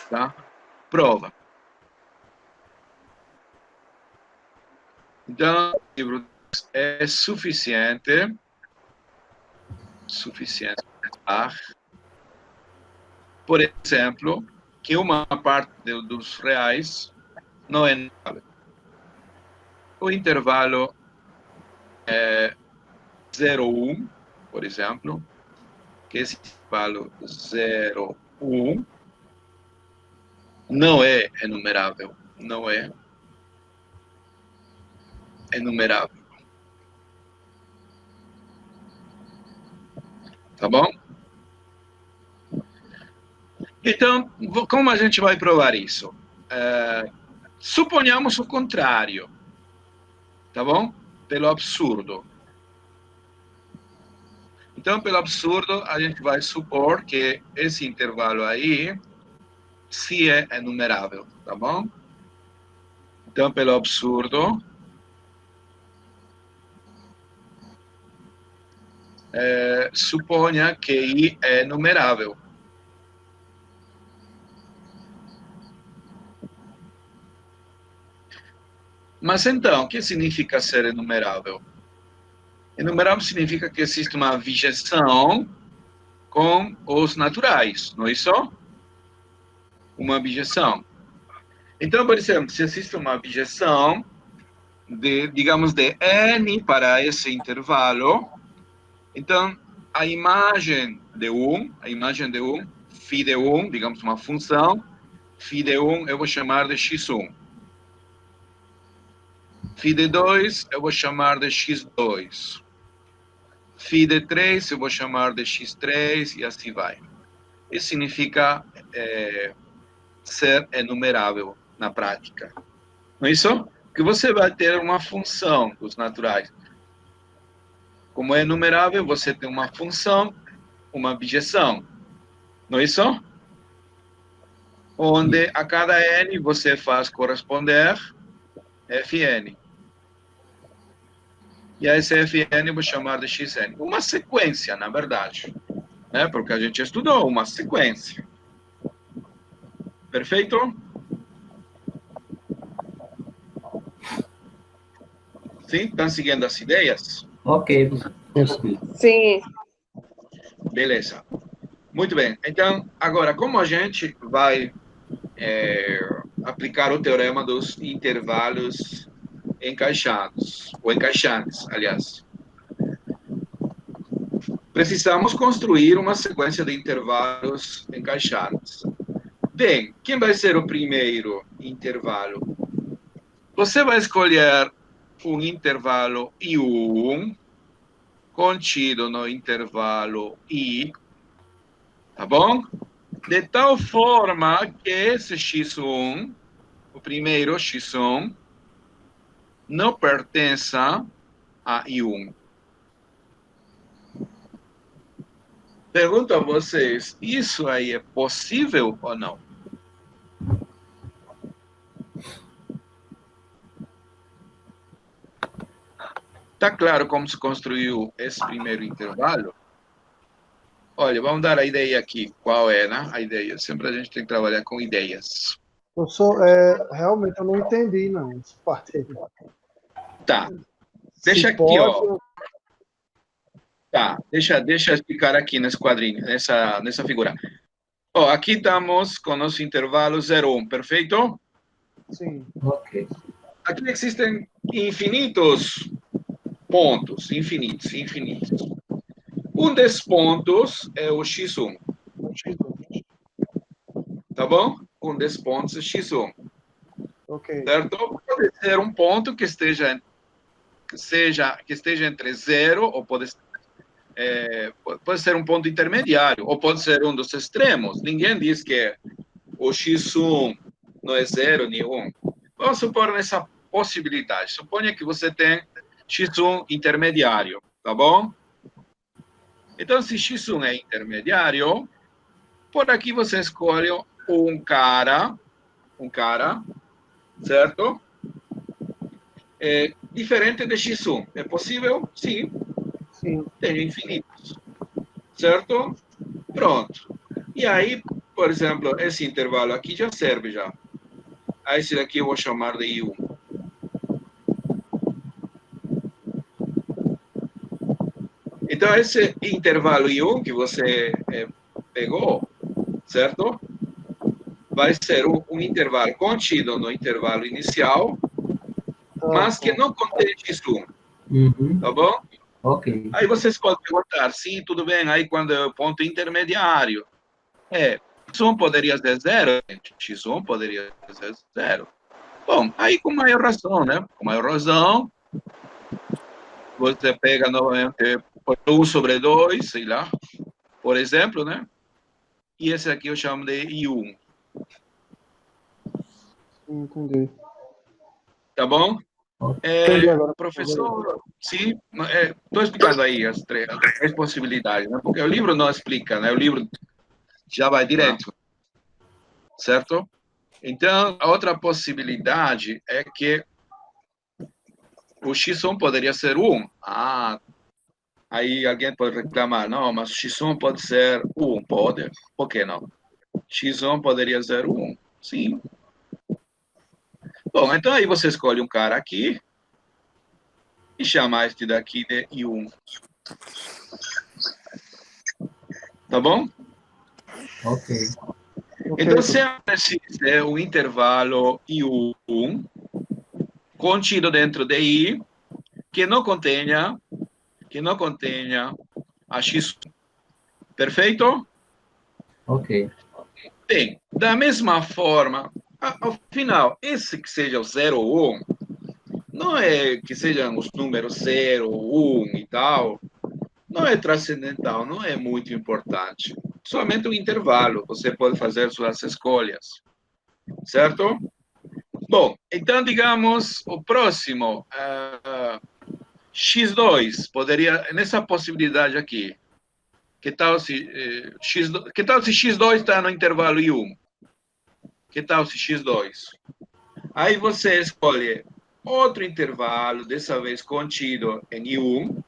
Tá? Prova. Então, o livro é suficiente para, por exemplo, que uma parte dos reais não é numerável. O intervalo é 0,1, por exemplo, que esse intervalo 0,1 não é enumerável, não é enumerável. Tá bom? Então, como a gente vai provar isso? Suponhamos o contrário, tá bom? Pelo absurdo. Então, pelo absurdo, a gente vai supor que esse intervalo aí se é enumerável, tá bom? Então, pelo absurdo, suponha que I é numerável. Mas então, o que significa ser enumerável? Enumerável significa que existe uma abjeção com os naturais, não é isso? Uma abjeção. Então, por exemplo, se existe uma abjeção de, digamos, de n para esse intervalo, então a imagem de 1, φ de 1, digamos uma função, φ de 1 eu vou chamar de x1. Φ de 2 eu vou chamar de x2. Φ de 3 eu vou chamar de x3 e assim vai. Isso significa ser enumerável na prática. Não é isso? Que você vai ter uma função dos naturais. Como é enumerável, você tem uma função, uma abjeção. Não é isso? Onde a cada n você faz corresponder fn. E a esse fn eu vou chamar de xn. Uma sequência, na verdade. né? Porque a gente estudou uma sequência. Perfeito? Sim? Estão seguindo as ideias?
Ok, professor.
Sim.
Beleza. Muito bem. Então, agora, como a gente vai aplicar o teorema dos intervalos encaixados, ou encaixantes, aliás. Precisamos construir uma sequência de intervalos encaixados. Bem, quem vai ser o primeiro intervalo? Você vai escolher um intervalo I1 contido no intervalo I, tá bom? De tal forma que esse x1, o primeiro x1, não pertença a I1. Pergunto a vocês, isso aí é possível ou não? Tá claro como se construiu esse primeiro intervalo? Olha, vamos dar a ideia aqui. Qual é, né? A ideia. Sempre a gente tem que trabalhar com ideias.
Professor, realmente eu não entendi, não, essa parte aí.
Tá. Deixa
Se
aqui,
pode,
ó. Tá, deixa eu explicar aqui nesse quadrinho, nessa figura. Ó, aqui estamos com nosso intervalo 0, 1, perfeito?
sim.
Ok.
Aqui existem infinitos pontos, infinitos. Um desses pontos é o x1, tá bom? Um desses pontos é x1,
Ok.
certo? Pode ser um ponto que esteja entre 0, ou pode ser um ponto intermediário, ou pode ser um dos extremos. Ninguém diz que o x1 não é 0 nem 1. Vamos supor nessa possibilidade. Suponha que você tem x1 intermediário, tá bom? Então, se x1 é intermediário, por aqui você escolhe um cara, certo? Diferente de x1. É possível? Sim.
Sim.
Tem infinitos, certo? Pronto. E aí, por exemplo, esse intervalo aqui já serve já. A esse daqui eu vou chamar de I1. Então, esse intervalo I1 que você pegou, certo? Vai ser um intervalo contido no intervalo inicial, mas que não contém x1, tá bom?
Ok.
Aí vocês podem perguntar, sim, tudo bem, aí quando é o ponto intermediário, x1 poderia ser 0, x1 poderia ser 0. Bom, aí com maior razão, né? Com maior razão, você pega novamente 1 sobre 2, sei lá, por exemplo, né? E esse aqui eu chamo de I1.
Entendi.
Tá bom?
Entendi agora.
Professor, sim, estou explicando aí as três possibilidades, né? Porque o livro não explica, né? O livro já vai direto, certo? Então, a outra possibilidade é que o x1 poderia ser 1. Aí alguém pode reclamar, não, mas o x1 pode ser 1, pode. Por que não? x1 poderia ser 1, sim. Bom, então aí você escolhe um cara aqui e chama este daqui de I1. Tá bom?
Ok.
Então, sempre existe um intervalo I1 contido dentro de I que não contenha a X1. Perfeito?
Ok.
Bem, da mesma forma, ao final, esse que seja o 0 ou 1, não é que sejam os números 0, 1 e tal, não é transcendental, não é muito importante. Somente o intervalo, você pode fazer suas escolhas, certo? Bom, então, digamos, o próximo, x2, poderia, nessa possibilidade aqui, que tal se x2 está no intervalo I1? Que tal se x2? Aí você escolhe outro intervalo, dessa vez contido em I1,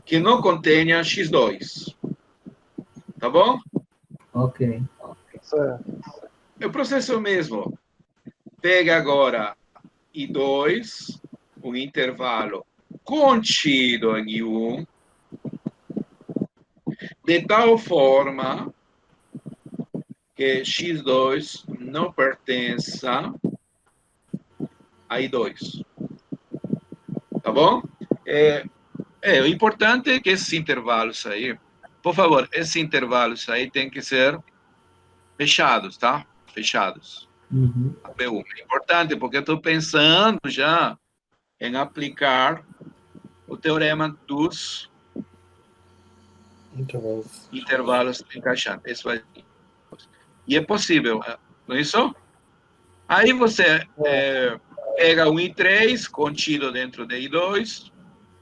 que não contenha x2. Tá bom?
Ok.
Certo.
É o processo mesmo. Pega agora I2, um intervalo contido em I1, de tal forma que X2 não pertença a I2. Tá bom? O importante é que esses intervalos aí, por favor, esses intervalos aí tem que ser fechados, tá? Fechados.
Uhum.
B1. É importante porque eu estou pensando já em aplicar o teorema dos intervalos encaixantes. Isso vai... E é possível, não é isso? Aí você pega um I3 contido dentro de I2,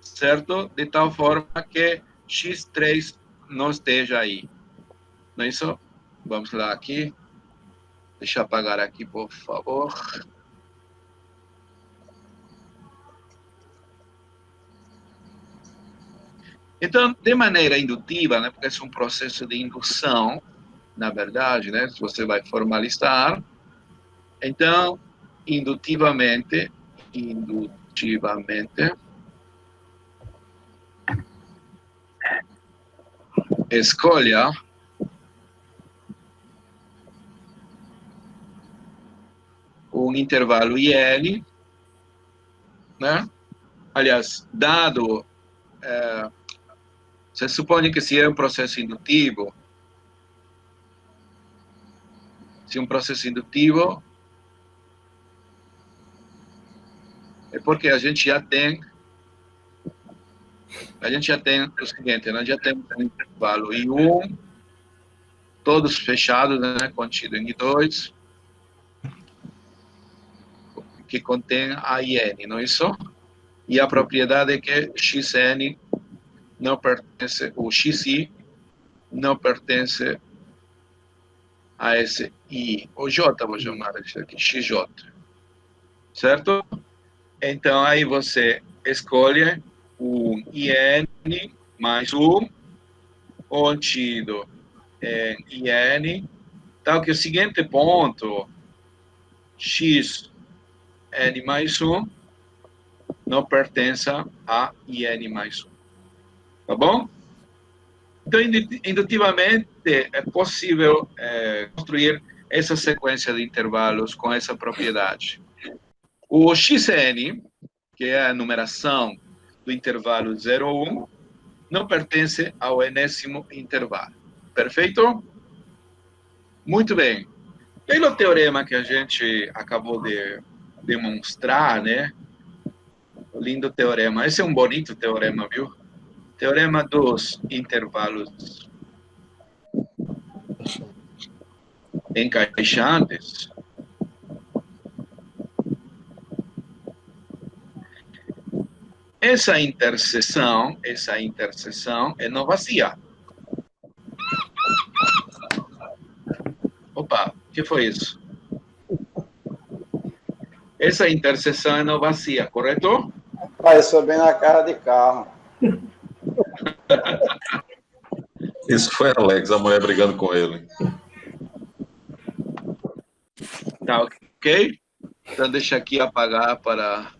certo? De tal forma que X3 não esteja aí. Não é isso? Vamos lá aqui. Deixa eu apagar aqui, por favor. Então, de maneira indutiva, né, porque esse é um processo de indução, na verdade, né, se você vai formalizar, então, indutivamente, escolha um intervalo IN, né? Aliás, dado, você supõe que se é um processo indutivo, é porque a gente já tem o seguinte, nós já temos um intervalo I1, todos fechados, né, contido em I2, que contém a IN, não é isso? E a propriedade é que XN não pertence, o XI não pertence a esse I, ou J, vou chamar isso aqui, XJ, certo? Então, aí você escolhe o IN mais 1, contido em IN, tal que o seguinte ponto, XN mais 1, não pertença a IN mais 1. Tá bom? Então, indutivamente, é possível construir essa sequência de intervalos com essa propriedade. O Xn, que é a numeração do intervalo 0, 1, não pertence ao enésimo intervalo. Perfeito? Muito bem. Pelo teorema que a gente acabou de demonstrar, né? Lindo teorema. Esse é um bonito teorema, viu? Teorema dos intervalos encaixantes. Essa interseção é não vazia. Opa, o que foi isso? Essa interseção é não vazia, correto?
Pareceu bem na cara de carro.
Isso foi Alex, a mulher brigando com ele.
Tá ok? Então deixa aqui apagar para...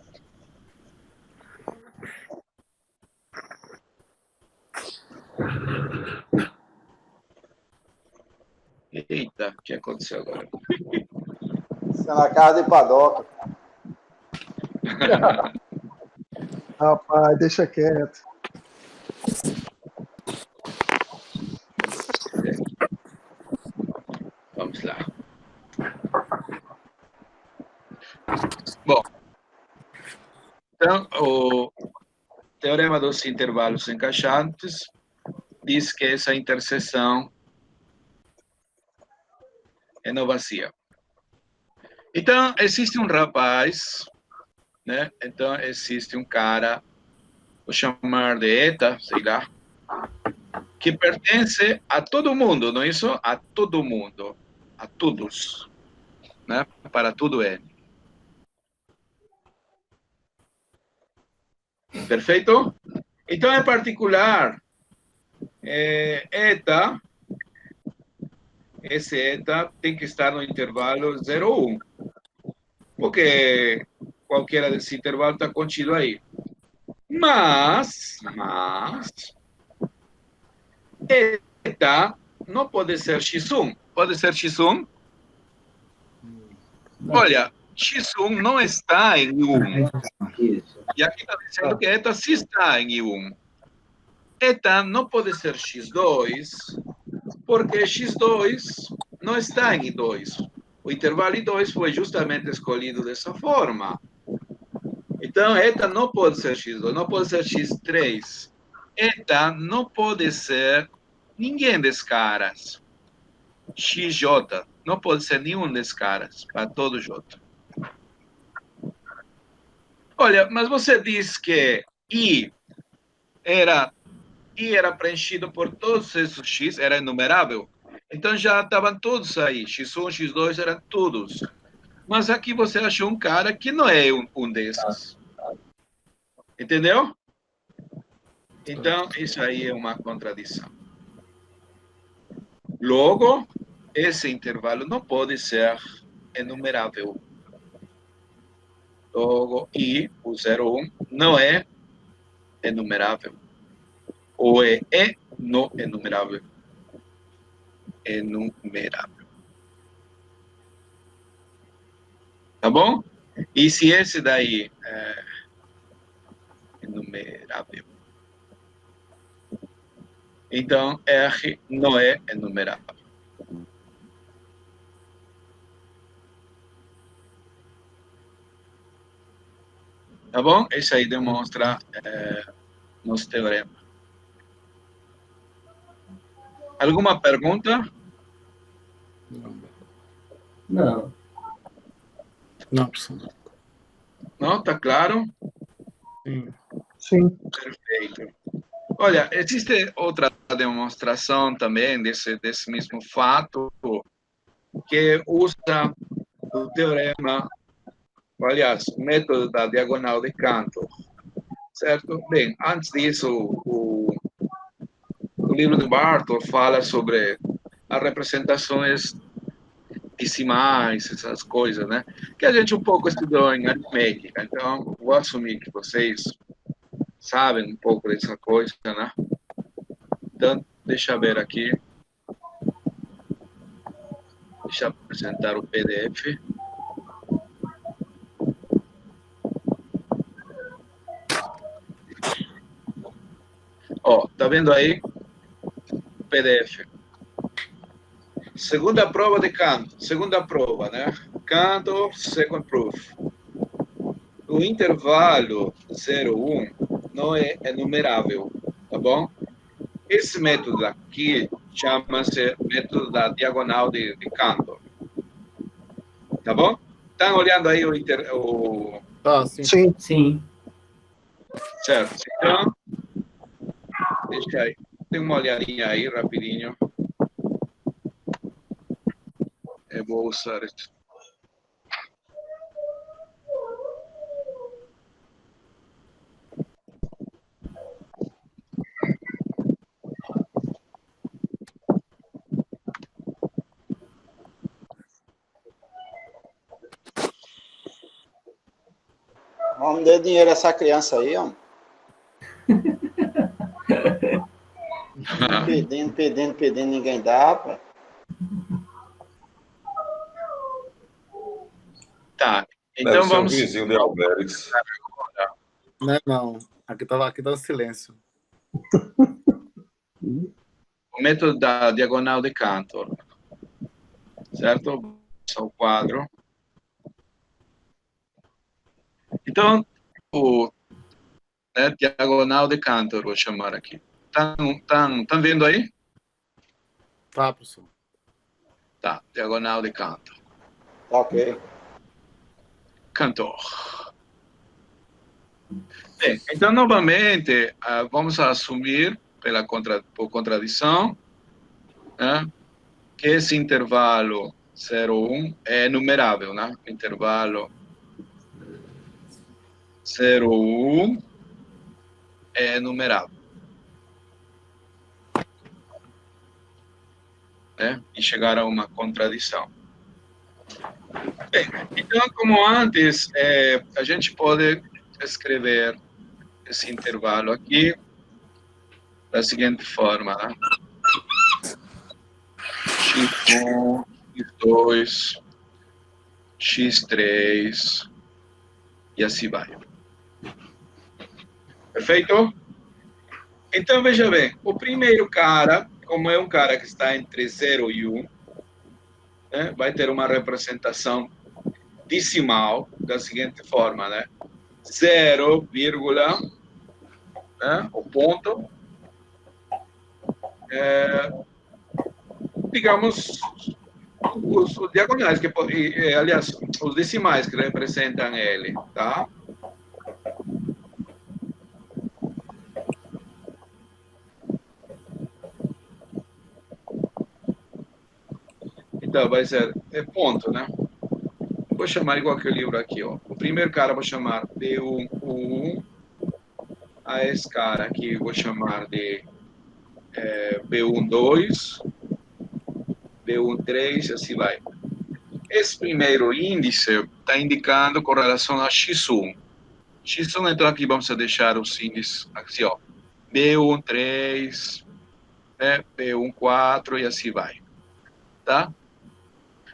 Eita, o que aconteceu agora?
Isso é na cara de padoca.
Rapaz, deixa quieto.
Vamos lá. Bom, então, o teorema dos intervalos encaixantes diz que essa interseção é não vazia. Então, existe um rapaz, né? Então, existe um cara, vou chamar de ETA, sei lá, que pertence a todo mundo, não é isso? A todo mundo, a todos, né? Para tudo N. Perfeito? Então, em particular, ETA esse eta tem que estar no intervalo 0, 1. Porque qualquer desse intervalo está contido aí. Mas, eta não pode ser x1. Pode ser x1?
Não.
Olha, x1 não está em I1.
Isso.
E aqui está dizendo que eta sim está em I1. Eta não pode ser x2, porque x2 não está em I2. O intervalo I2 foi justamente escolhido dessa forma. Então, eta não pode ser x2, não pode ser x3. Eta não pode ser ninguém desses caras. XJ não pode ser nenhum desses caras, para todo J. Olha, mas você diz que I era preenchido por todos esses X, era enumerável. Então já estavam todos aí. X1, X2 eram todos. Mas aqui você achou um cara que não é um desses. Entendeu? Então, isso aí é uma contradição. Logo, esse intervalo não pode ser enumerável. Logo, I, o 0, 1, não é enumerável. Ou é não enumerável. Enumerável. Tá bom? E se esse daí é enumerável, então R não é enumerável. Tá bom? Isso aí demonstra nosso teorema. Alguma pergunta?
Não.
Não, professor.
Não? Tá claro?
Sim.
Sim.
Perfeito. Olha, existe outra demonstração também desse mesmo fato, que usa o teorema, aliás, o método da diagonal de Cantor, certo? Bem, antes disso, o livro de Bartók fala sobre as representações decimais, essas coisas, né? Que a gente um pouco estudou em aritmética, então vou assumir que vocês sabem um pouco dessa coisa, né? Então, deixa eu ver aqui. Deixa eu apresentar o PDF. Ó, tá vendo aí? O PDF. Segunda prova de Cantor. Segunda prova, né? Cantor, second proof. O intervalo 0, 1 não é enumerável, tá bom? Esse método aqui chama-se método da diagonal de Cantor. Tá bom? Estão olhando aí o...
Ah, sim.
Sim.
Sim.
Certo. Então, deixa aí. Tem uma olhadinha aí, rapidinho. Eu vou usar isso.
Vamos dar dinheiro a essa criança aí, ó. Pedindo, ninguém dá, pô.
Tá.
Deve
Então
ser um
vamos...
vizinho de Alberix.
Não, não. Aqui tá no silêncio.
O método da diagonal de Cantor. Certo? Só o quadro. Então, o diagonal de Cantor, vou chamar aqui. Estão vendo aí?
Tá, professor.
Tá, diagonal de Cantor.
Tá ok.
Cantor. Bem, então, novamente, vamos assumir, por contradição, né, que esse intervalo 0, 1 é enumerável, né? Intervalo 0, 1 é enumerável. né? E chegar a uma contradição. Bem, então, como antes, a gente pode escrever esse intervalo aqui da seguinte forma, né? X1, X2, X3, e assim vai. Perfeito? Então, veja bem, o primeiro cara, como é um cara que está entre 0 e 1, né, vai ter uma representação decimal da seguinte forma, né? 0, né, o ponto, digamos, os diagonais, aliás, os decimais que representam ele, tá? Então, vai ser ponto, né? Vou chamar igual que o livro aqui, ó. O primeiro cara vou chamar B1, a esse cara aqui vou chamar de B12, B13, assim vai. Esse primeiro índice está indicando com relação a X1. X1, então aqui vamos deixar os índices assim, ó. B13, né? B14 e assim vai. Tá?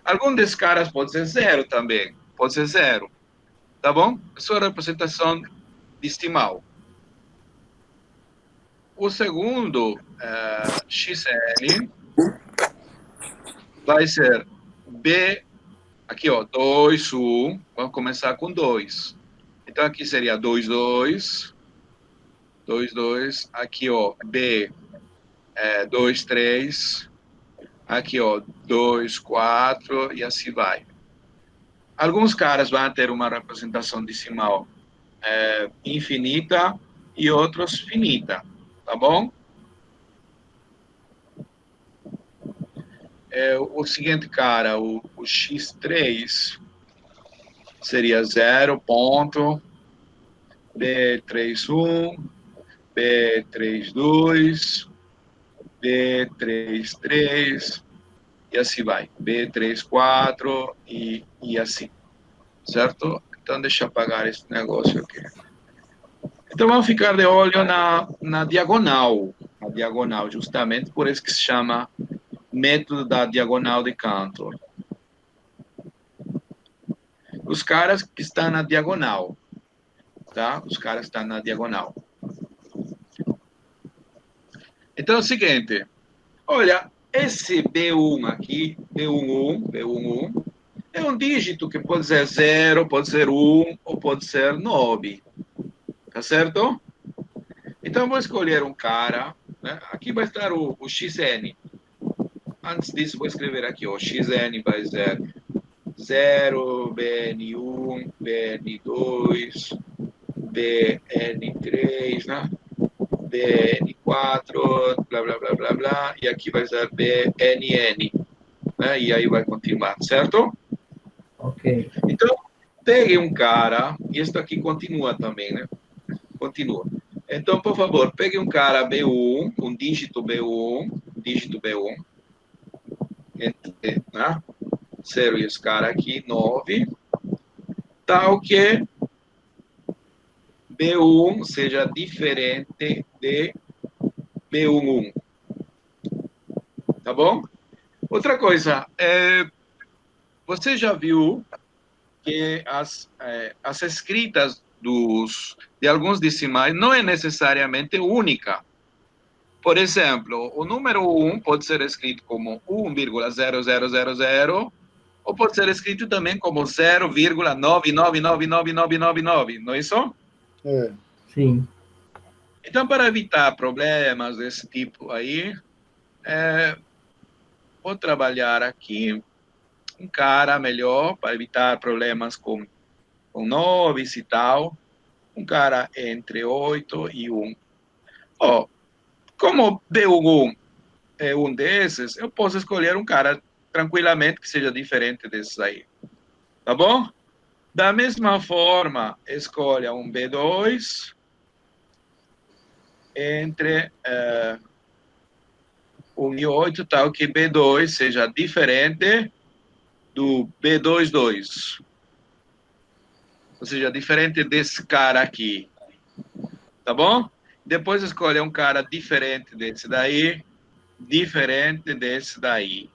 Algum desses caras pode ser 0 também. Pode ser 0. Tá bom? Isso é a representação decimal. O segundo, xn, vai ser B, aqui, ó, 2, 1. Vamos começar com 2. Então, aqui seria 2, 2. 2, 2. Aqui, ó, B, 2, 3. Aqui, ó, 2, 4. E assim vai. Alguns caras vão ter uma representação decimal infinita e outros finita. Tá bom? O seguinte cara, o X3 seria 0 ponto, B31, B32, B33 e assim vai. B34 e assim. Certo? Então deixa eu apagar esse negócio aqui. Então vamos ficar de olho na diagonal. A diagonal, justamente por isso que se chama método da diagonal de Cantor. Os caras que estão na diagonal, tá? Os caras que estão na diagonal. Então é o seguinte, olha, esse B1 aqui, B11, é um dígito que pode ser 0, pode ser 1 ou pode ser 9. Tá certo? Então vou escolher um cara, né? Aqui vai estar o xn. Antes disso, vou escrever aqui, ó, xn vai ser 0, bn1, bn2, bn3, né? bn4, blá, blá, blá, blá, blá, e aqui vai ser bnn, né? E aí vai continuar, certo?
Ok.
Então, pegue um cara, e isso aqui continua também, né? Continua. Então, por favor, pegue um cara B1, um dígito B1, entre, né? 0 e esse cara aqui, 9, tal que B1 seja diferente de B11. Tá bom? Outra coisa, você já viu que as escritas de alguns decimais não é necessariamente única. Por exemplo, o número 1 pode ser escrito como 1,00000, ou pode ser escrito também como 0,9999999, não é isso?
É.
Sim.
Então, para evitar problemas desse tipo aí, vou trabalhar aqui um cara melhor, para evitar problemas com noves e tal, um cara entre 8 e 1. Ó, como B1 é um desses, eu posso escolher um cara tranquilamente que seja diferente desses aí. Tá bom? Da mesma forma, escolha um B2 entre 1 e 8, tal que B2 seja diferente do B22. Ou seja, diferente desse cara aqui. Tá bom? Depois escolhe um cara diferente desse daí, diferente desse daí.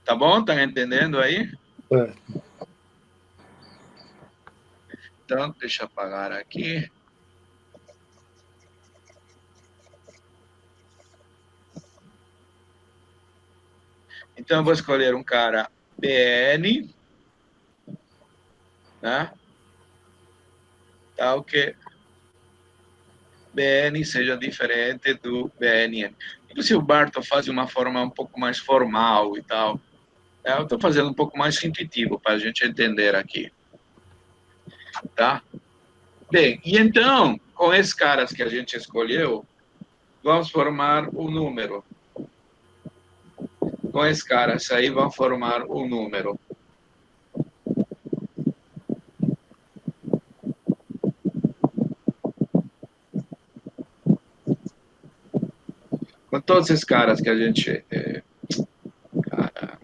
Tá bom? Tá entendendo aí?
É.
Então, deixa eu apagar aqui. Então, eu vou escolher um cara BN, né? Tal que BN seja diferente do BNN. Inclusive, o Barton faz de uma forma um pouco mais formal e tal. Eu estou fazendo um pouco mais intuitivo para a gente entender aqui. Tá? Bem, e então, com esses caras que a gente escolheu, vamos formar um número. Com esses caras aí, vamos formar um número. Com todos esses caras que a gente... Caramba.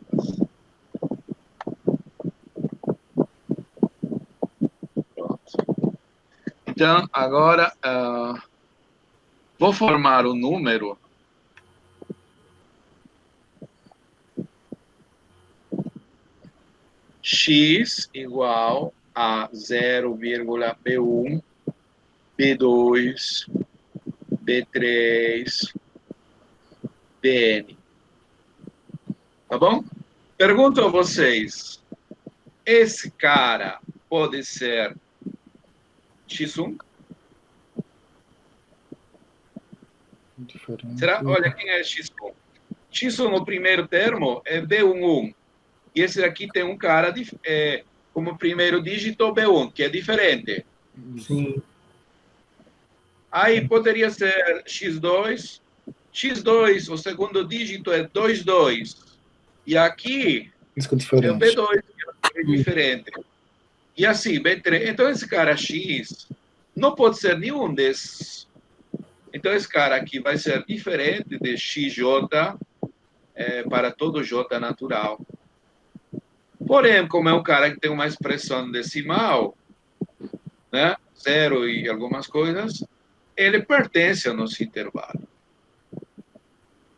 Pronto. Então, agora, vou formar um número x igual a 0,b1, b2, b3, bn. Tá bom? Pergunto a vocês, esse cara pode ser x1?
Diferente.
Será? Olha, quem é x1? x1, o primeiro termo, é b11. E esse aqui tem um cara como primeiro dígito B1, que é diferente.
Sim.
Aí poderia ser x2. x2, o segundo dígito é 22. E aqui
Isso que é
é o
diferente.
B2, que é diferente. E assim, B3. Então esse cara x não pode ser nenhum desses. Então esse cara aqui vai ser diferente de xj para todo j natural. Porém, como é um cara que tem uma expressão decimal, né, zero e algumas coisas, ele pertence ao nosso intervalo.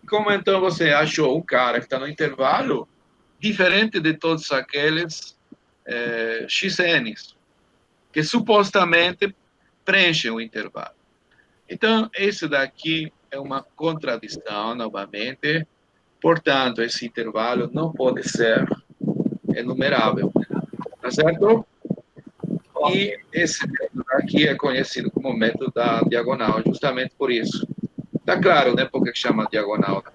Como então você achou um cara que está no intervalo diferente de todos aqueles xn's, que supostamente preenchem o intervalo? Então, esse daqui é uma contradição, novamente. Portanto, esse intervalo não pode ser enumerável. Tá certo? E esse método aqui é conhecido como método da diagonal, justamente por isso. Tá claro, né? Por que chama diagonal? Tá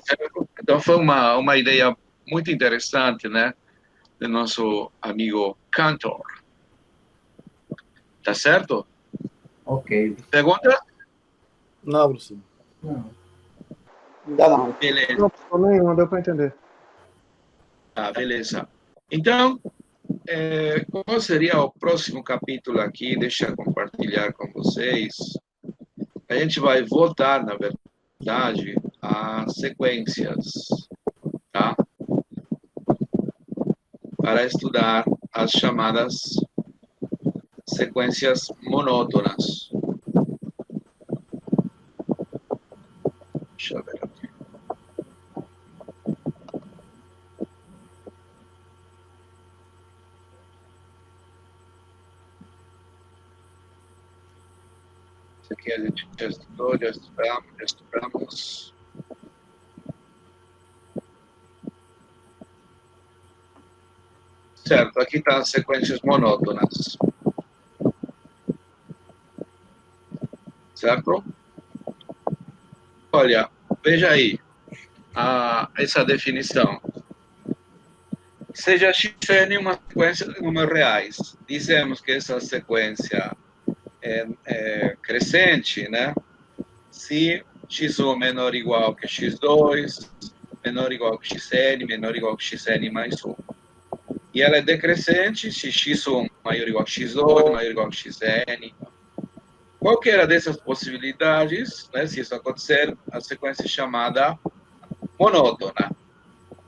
certo? Então, foi uma ideia muito interessante, né? Do nosso amigo Cantor. Tá certo?
Ok.
Pergunta?
Não, professor.
Não.
Ainda não.
Beleza.
Não, professor, nenhuma, deu para entender.
Ah, beleza. Então, qual seria o próximo capítulo aqui? Deixa eu compartilhar com vocês. A gente vai voltar, na verdade, a sequências, tá? Para estudar as chamadas sequências monótonas. Deixa eu ver aqui. Isso aqui a gente já estudou, já estudamos. Certo, aqui estão as sequências monótonas. Certo? Olha, veja aí essa definição. Seja xn uma sequência de números reais. Dizemos que essa sequência é crescente, né? Se x1 menor ou igual que x2, menor ou igual que xn, menor ou igual que xn mais 1. e ela é decrescente se x1 maior ou igual a x2, maior ou igual a xn. Qualquer dessas possibilidades, né, se isso acontecer, a sequência é chamada monótona.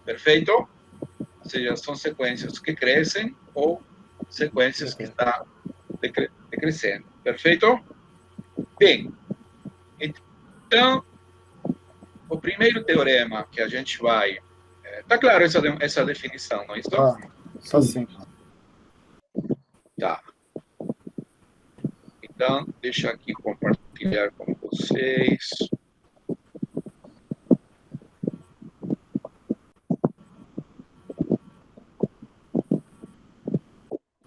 Perfeito? Ou seja, são sequências que crescem ou sequências que estão decrescendo. Perfeito? Bem, então, o primeiro teorema que a gente vai... Está claro essa definição, não é isso?
Só sim.
Tá. Então, deixa aqui compartilhar com vocês.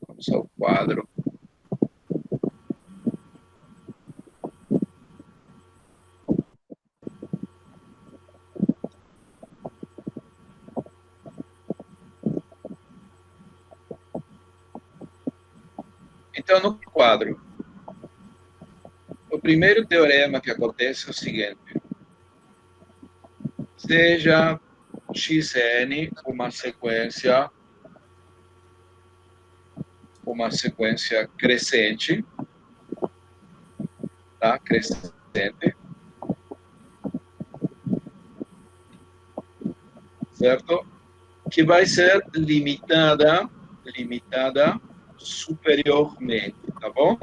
Vamos ao quadro. Então, no quadro, o primeiro teorema que acontece é o seguinte. Seja xn uma sequência crescente, tá? Crescente, certo? Que vai ser limitada superiormente, tá bom?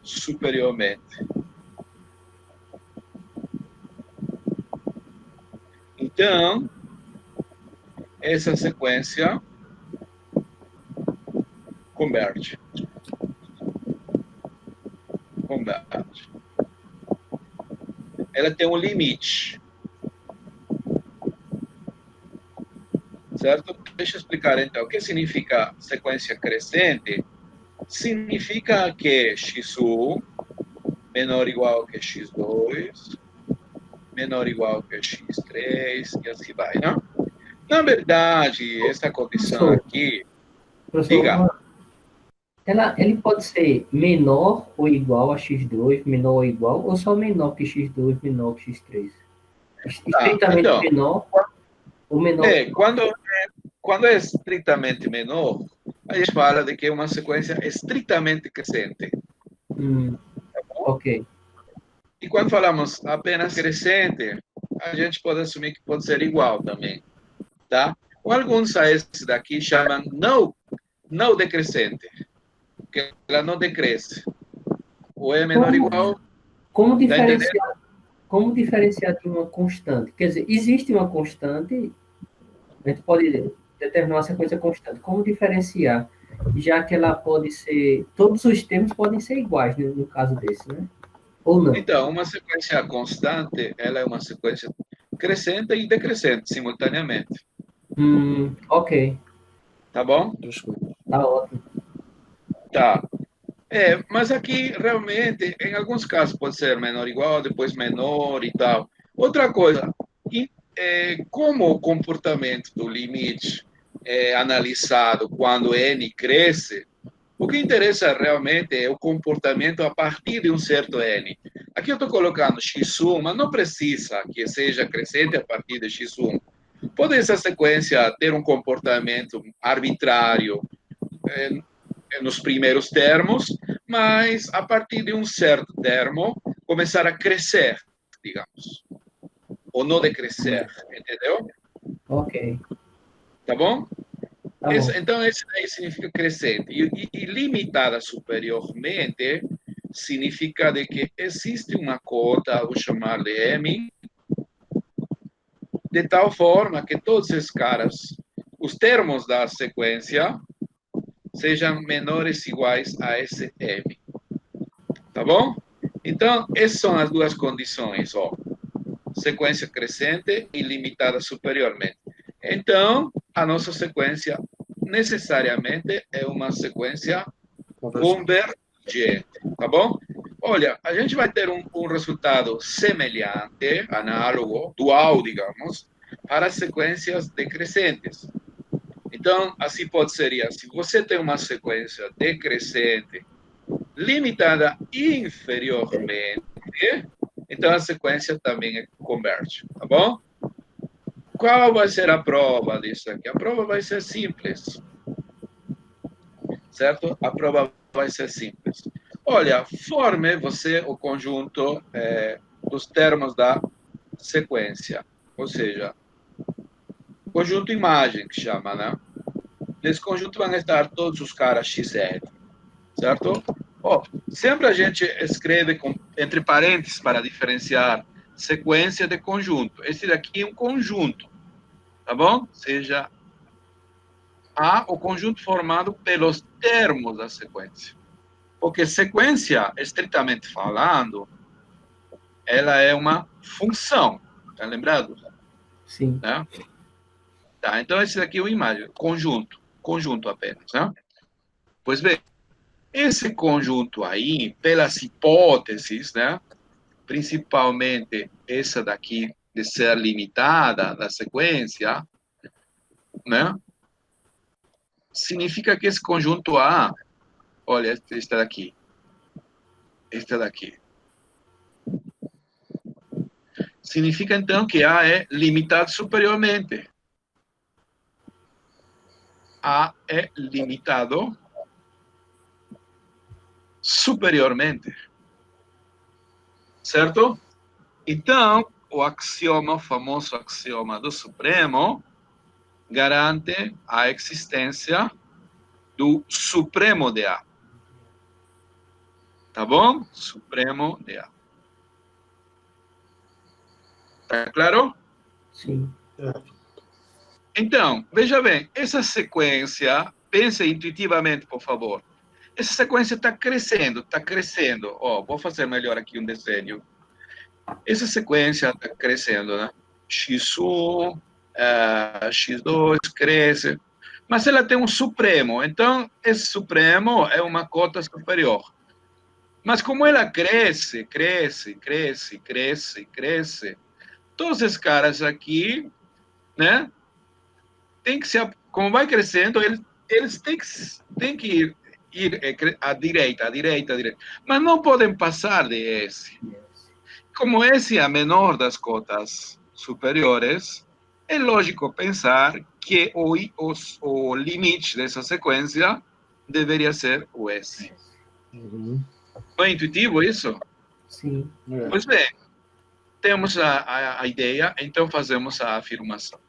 Superiormente. Então, essa sequência converge. Ela tem um limite. Certo? Deixa eu explicar, então. O que significa sequência crescente? Significa que x1 menor ou igual que x2, menor ou igual que x3, e assim vai, não? Na verdade, essa condição aqui... Diga.
Ele pode ser menor ou igual a x2, menor ou igual, ou só menor que x2, menor que x3? Estritamente
então,
menor ou menor?
Quando é estritamente menor, a gente fala de que é uma sequência estritamente crescente.
Ok.
E quando falamos apenas crescente, a gente pode assumir que pode ser igual também, tá? Ou alguns a esse daqui chamam não decrescente, porque ela não decresce. Ou é menor ou igual...
Como diferenciar de uma constante? Quer dizer, existe uma constante, a gente pode determinar uma sequência constante. Como diferenciar? Já que ela pode ser... Todos os termos podem ser iguais, no caso desse, né? Ou não?
Então, uma sequência constante, ela é uma sequência crescente e decrescente simultaneamente.
Ok.
Tá bom?
Tá ótimo.
Tá. Mas aqui, realmente, em alguns casos pode ser menor ou igual, depois menor e tal. Outra coisa, como o comportamento do limite é analisado quando n cresce, o que interessa realmente é o comportamento a partir de um certo n. Aqui eu estou colocando x1, mas não precisa que seja crescente a partir de x1. Pode essa sequência ter um comportamento arbitrário nos primeiros termos, mas a partir de um certo termo começar a crescer, digamos, ou não decrescer, entendeu?
Ok.
Tá bom?
Tá bom.
Então, esse daí significa crescente. E limitada superiormente significa de que existe uma cota, vou chamar de M, de tal forma que todos esses caras, os termos da sequência, sejam menores ou iguais a esse M. Tá bom? Então, essas são as duas condições, ó. Sequência crescente e limitada superiormente. Então, a nossa sequência necessariamente é uma sequência convergente, tá bom? Olha, a gente vai ter um resultado semelhante, análogo, dual, digamos, para sequências decrescentes. Então, assim pode ser, se você tem uma sequência decrescente limitada inferiormente, então a sequência também converge, tá bom? qual vai ser a prova disso aqui? A prova vai ser simples. Certo? A prova vai ser simples. Olha, forme você o conjunto dos termos da sequência. Ou seja, conjunto imagem, que chama, né? Nesse conjunto vão estar todos os caras XR. Certo? Sempre a gente escreve entre parênteses para diferenciar sequência de conjunto. Esse daqui é um conjunto, tá bom? Seja o conjunto formado pelos termos da sequência. Porque sequência, estritamente falando, ela é uma função. Tá lembrado?
Sim.
Né? Tá, então esse daqui é uma imagem, conjunto apenas, né? Pois bem, esse conjunto aí, pelas hipóteses, né? Principalmente essa daqui de ser limitada da sequência, né? Significa que esse conjunto A, olha, este daqui, significa então que A é limitado superiormente. A é limitado superiormente. Certo? Então, o famoso axioma do Supremo, garante a existência do Supremo de A. Tá bom? Supremo de A. Tá claro?
Sim.
Então, veja bem, essa sequência, pense intuitivamente, por favor. Essa sequência está crescendo. Vou fazer melhor aqui um desenho. Essa sequência está crescendo, né? X1, X2 cresce, mas ela tem um supremo. Então, esse supremo é uma cota superior. Mas como ela cresce, todos esses caras aqui, né? Tem que ser, como vai crescendo, eles têm que ir à direita. Mas não podem passar de esse. Como esse é a menor das cotas superiores, é lógico pensar que o limite dessa sequência deveria ser o S.
Uhum.
Não é intuitivo isso?
Sim.
Pois bem, temos a ideia, então fazemos a afirmação.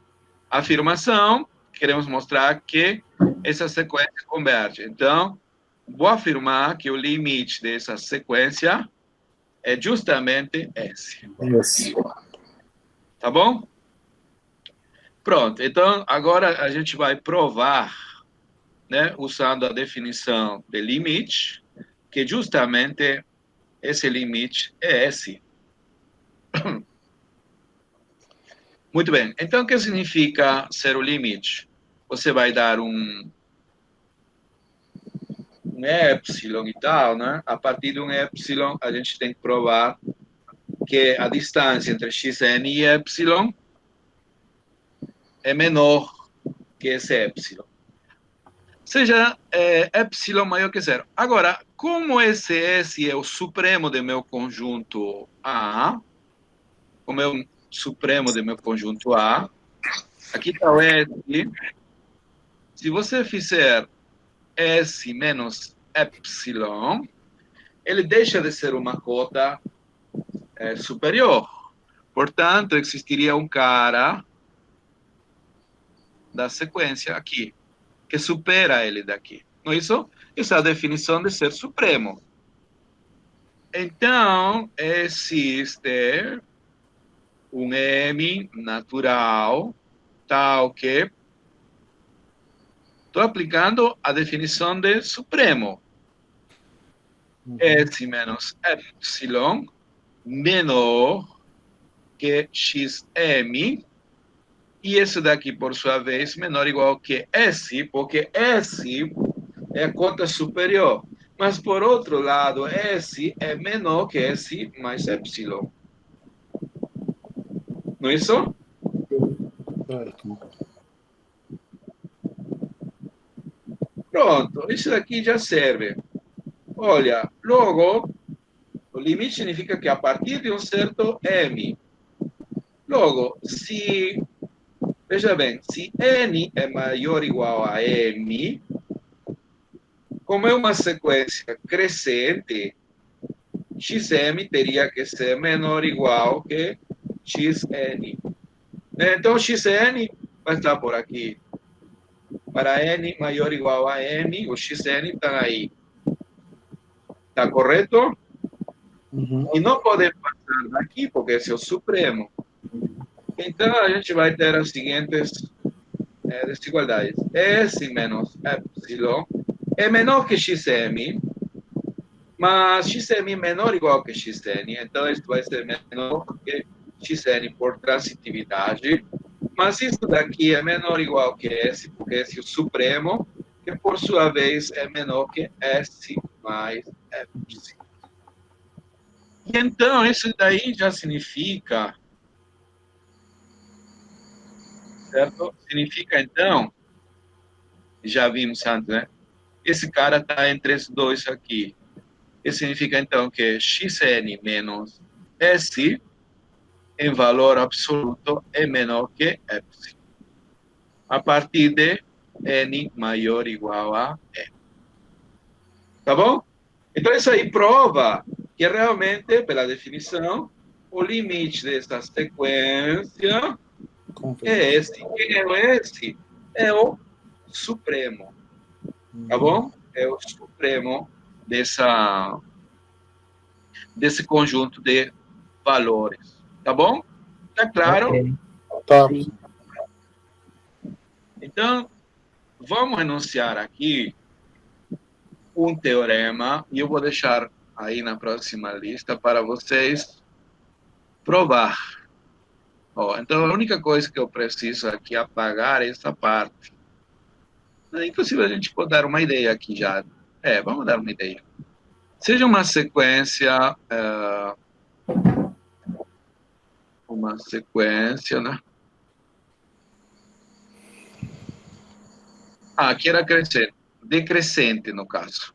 A afirmação, queremos mostrar que essa sequência converge. Então, vou afirmar que o limite dessa sequência é justamente esse.
Yes.
Tá bom? Pronto. Então, agora a gente vai provar, né, usando a definição de limite, que justamente esse limite é esse. Muito bem. Então, o que significa ser o limite? Você vai dar um epsilon e tal, né? A partir de um epsilon, a gente tem que provar que a distância entre xn e epsilon é menor que esse epsilon. Seja epsilon maior que zero. Agora, como esse S é o supremo do meu conjunto A, como é o supremo do meu conjunto A, aqui está o S. Se você fizer S menos epsilon, ele deixa de ser uma cota superior. Portanto, existiria um cara da sequência aqui, que supera ele daqui. Não é isso? Essa é a definição de ser supremo. Então, existe um M natural tal que estou aplicando a definição de supremo. S menos epsilon menor que xm, e esse daqui, por sua vez, menor ou igual que S, porque S é a cota superior. Mas, por outro lado, S é menor que S mais epsilon. Não é isso?
Certo.
Pronto, isso daqui já serve. Olha, logo, o limite significa que a partir de um certo M, logo, se Veja bem, se N é maior ou igual a M, como é uma sequência crescente, Xm teria que ser menor ou igual que Xn. Então, Xn vai estar por aqui. Para N maior ou igual a M, o Xn está aí. Está correto?
Uhum.
E não podemos passar daqui, porque esse é o supremo. Então, a gente vai ter as seguintes desigualdades. S menos epsilon é menor que Xm, mas Xm menor ou igual que Xn. Então, isso vai ser menor que Xn por transitividade. Mas isso daqui é menor ou igual que S, porque esse é o supremo, que por sua vez é menor que S mais epsilon. E então, isso daí já significa, certo? Significa, então, já vimos antes, né? Esse cara está entre esses dois aqui. Isso significa, então, que Xn menos S, em valor absoluto, é menor que epsilon. A partir de N maior ou igual a M. Tá bom? Então, isso aí prova que realmente, pela definição, o limite dessa sequência é esse. Quem é esse? É o supremo. Tá bom? É o supremo desse conjunto de valores. Tá bom? Tá claro?
Ok.
Tá.
Sim.
Então, vamos enunciar aqui um teorema e eu vou deixar aí na próxima lista para vocês provar. Ó, então, a única coisa que eu preciso aqui é apagar essa parte. Inclusive, a gente pode dar uma ideia aqui já. Vamos dar uma ideia. Seja uma sequência, né? Aqui era crescente, decrescente no caso.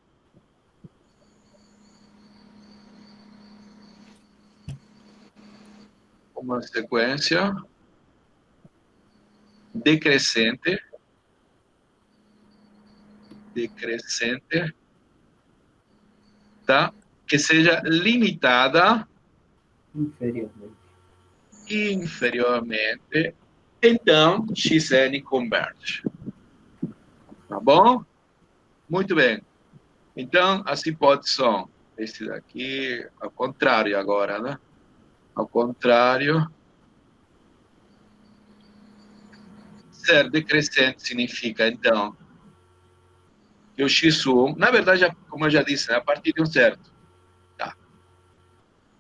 Uma sequência decrescente, tá? Que seja limitada inferiormente, então Xn converge. Tá bom? Muito bem. Então, as hipóteses são esse daqui, ao contrário agora, né? Ao contrário, ser decrescente significa, então, que o x1, na verdade, como eu já disse, a partir de um certo, tá?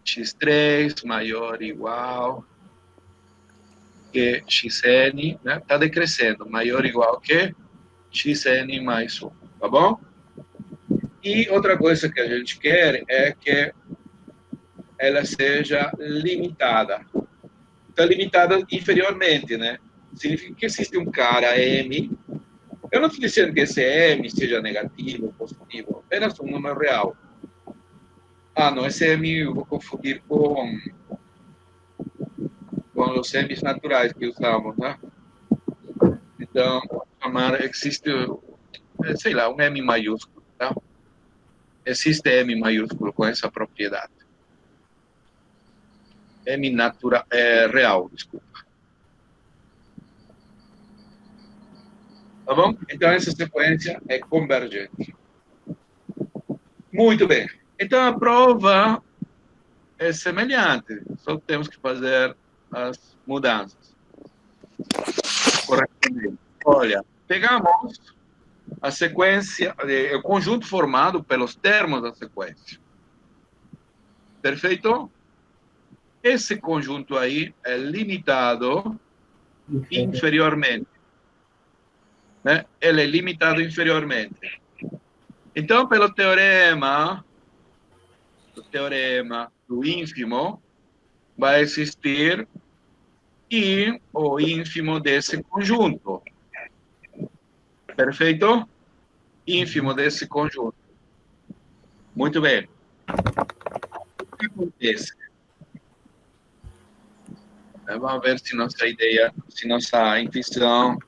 x3 maior ou igual que xn, né? Está decrescendo, maior ou igual que xn mais 1, tá bom? E outra coisa que a gente quer é que ela seja limitada. Então, limitada inferiormente, né? Significa que existe um cara M. Eu não estou dizendo que esse M seja negativo ou positivo, apenas um número real. Ah, não, esse M eu vou confundir com os M's naturais que usamos, né? Então, existe, sei lá, um M maiúsculo, tá? Existe M maiúsculo com essa propriedade. M natural, real, desculpa. Tá bom? Então, essa sequência é convergente. Muito bem. Então, a prova é semelhante. Só temos que fazer as mudanças corretamente. Olha, pegamos a sequência, o conjunto formado pelos termos da sequência. Perfeito? Esse conjunto aí é limitado inferiormente. Né? Ele é limitado inferiormente. Então, pelo teorema do ínfimo, vai existir I, o ínfimo desse conjunto. Perfeito? Ínfimo desse conjunto. Muito bem. O que acontece? Vamos ver se nossa ideia, se nossa intuição...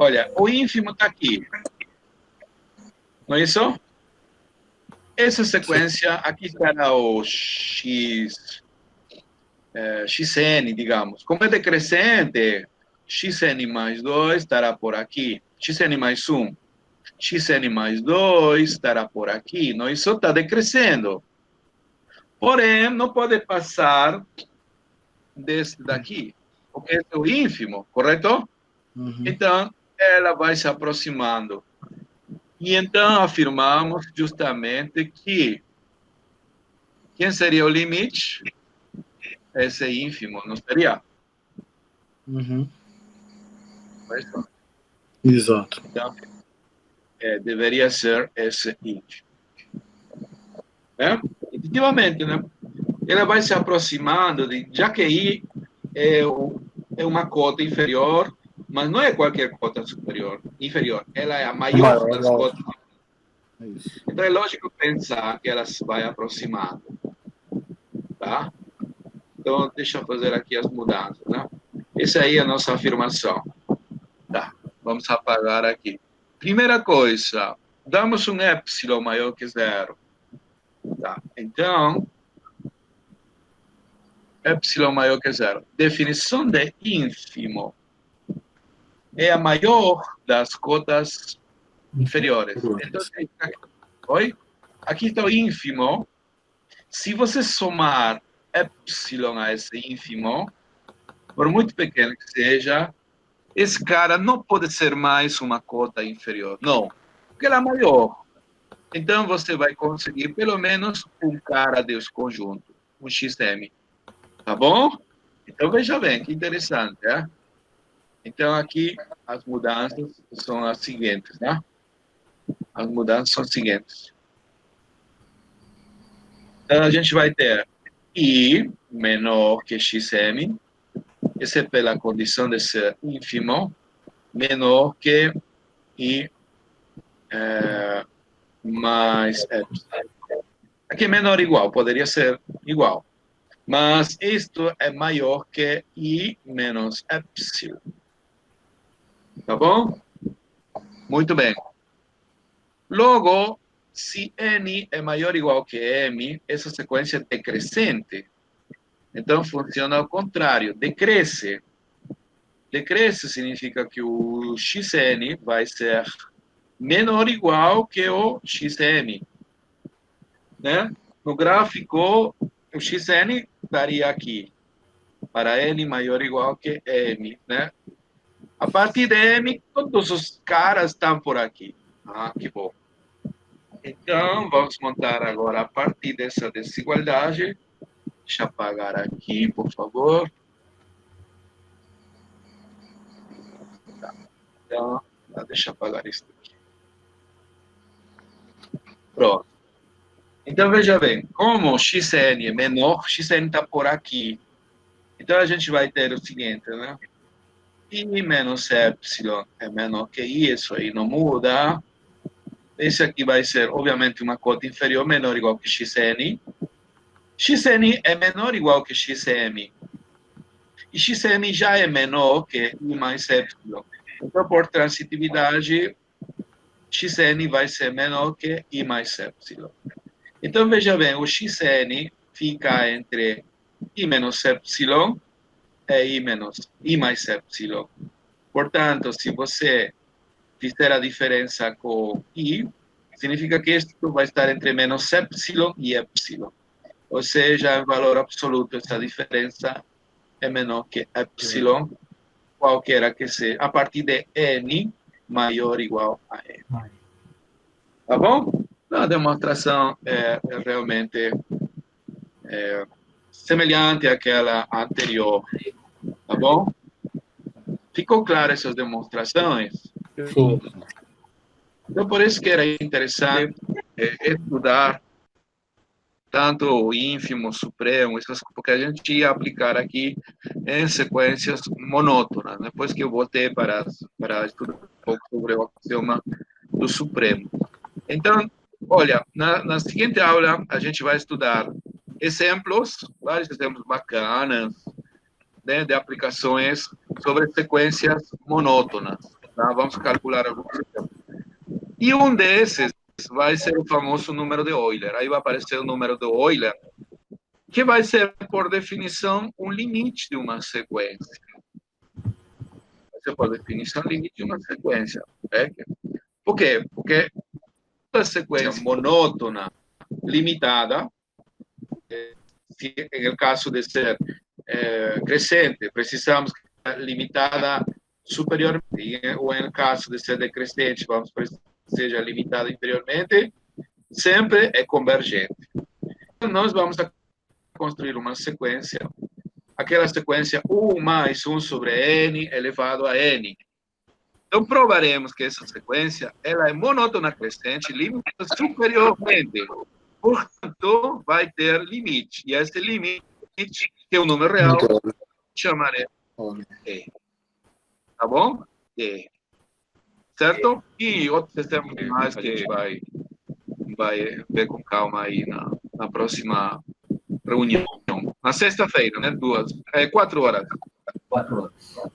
Olha, o ínfimo está aqui. Não é isso? Essa sequência, aqui estará o xn, digamos. Como é decrescente, xn mais 2 estará por aqui. Xn mais 1. Xn mais 2 estará por aqui. Não, isso está decrescendo. Porém, não pode passar desse daqui, porque é o ínfimo, correto?
Uhum.
Então, ela vai se aproximando. E então afirmamos justamente que quem seria o limite? Esse ínfimo, não seria?
Uhum.
Correto?
Exato.
Então, deveria ser esse ínfimo. Efetivamente, né? Ela vai se aproximando, já que I é uma cota inferior, mas não é qualquer cota inferior. Ela é a maior das cotas.
É isso.
Então é lógico pensar que ela se vai aproximando. Tá? Então, deixa eu fazer aqui as mudanças. Né? Essa aí é a nossa afirmação. Tá? Vamos apagar aqui. Primeira coisa, damos um epsilon maior que zero. Tá? Então, epsilon maior que zero. Definição de ínfimo é a maior das cotas inferiores. Então, oi? Aqui está o ínfimo. Se você somar epsilon a esse ínfimo, por muito pequeno que seja, esse cara não pode ser mais uma cota inferior. Não, porque ela é maior. Então, você vai conseguir pelo menos um cara desse conjunto, um XM. Tá bom? Então, veja bem, que interessante, né? Então, aqui, as mudanças são as seguintes, né? As mudanças são as seguintes. Então, a gente vai ter I menor que XM, esse é pela condição de ser ínfimo, menor que I mais epsilon. Aqui é menor ou igual, poderia ser igual. Mas isto é maior que I menos epsilon. Tá bom? Muito bem. Logo, se N é maior ou igual que M, essa sequência é decrescente. Então, funciona ao contrário, decresce. Decresce significa que o xn vai ser menor ou igual que o xm. Né? No gráfico, o xn estaria aqui, para n maior ou igual que m. Né? A partir de m, todos os caras estão por aqui. Ah, que bom. Então, vamos montar agora, a partir dessa desigualdade. Deixa eu apagar aqui, por favor. Tá. Então, deixa eu apagar isso aqui. Pronto. Então, veja bem, como o xn é menor, xn está por aqui. Então, a gente vai ter o seguinte, né? I menos epsilon é menor que I, isso aí não muda. Esse aqui vai ser, obviamente, uma cota inferior, menor ou igual que xn. Xn é menor ou igual que xm. E xm já é menor que I mais epsilon. Então, por transitividade, xn vai ser menor que I mais epsilon. Então, veja bem, o xn fica entre I menos epsilon e I mais epsilon. Portanto, se você fizer a diferença com I, significa que isto vai estar entre menos epsilon e epsilon. Ou seja, em valor absoluto, essa diferença é menor que epsilon, qualquer que seja, a partir de n maior ou igual a n. Tá bom? A demonstração é realmente semelhante àquela anterior. Tá bom? Ficou claro essas demonstrações?
Sim.
Então, por isso que era interessante estudar tanto o ínfimo, o supremo, porque a gente ia aplicar aqui em sequências monótonas, depois que eu voltei para estudar um pouco sobre o axioma do supremo. Então, olha, na seguinte aula, a gente vai estudar exemplos, vários exemplos bacanas, né, de aplicações sobre sequências monótonas. Tá? Vamos calcular alguns exemplos. E um desses vai ser o famoso número de Euler. Aí vai aparecer o número de Euler, que vai ser, por definição, um limite de uma sequência. Vai ser, por definição, um limite de uma sequência. Né? Por quê? Porque toda sequência monótona, limitada, se no caso de ser crescente, precisamos limitada superiormente, ou no caso de ser decrescente, vamos precisar que seja limitada inferiormente, sempre é convergente. Então, nós vamos construir uma sequência, aquela sequência 1 mais 1 sobre n elevado a n. Então, provaremos que essa sequência ela é monótona crescente, limitada superiormente. Portanto, vai ter limite. E esse limite, que é o número real, chamaremos E. Tá bom? E. Certo? E outros exemplos mais que a gente vai ver com calma aí na próxima reunião. Na sexta-feira, né? 4 horas.
4 horas.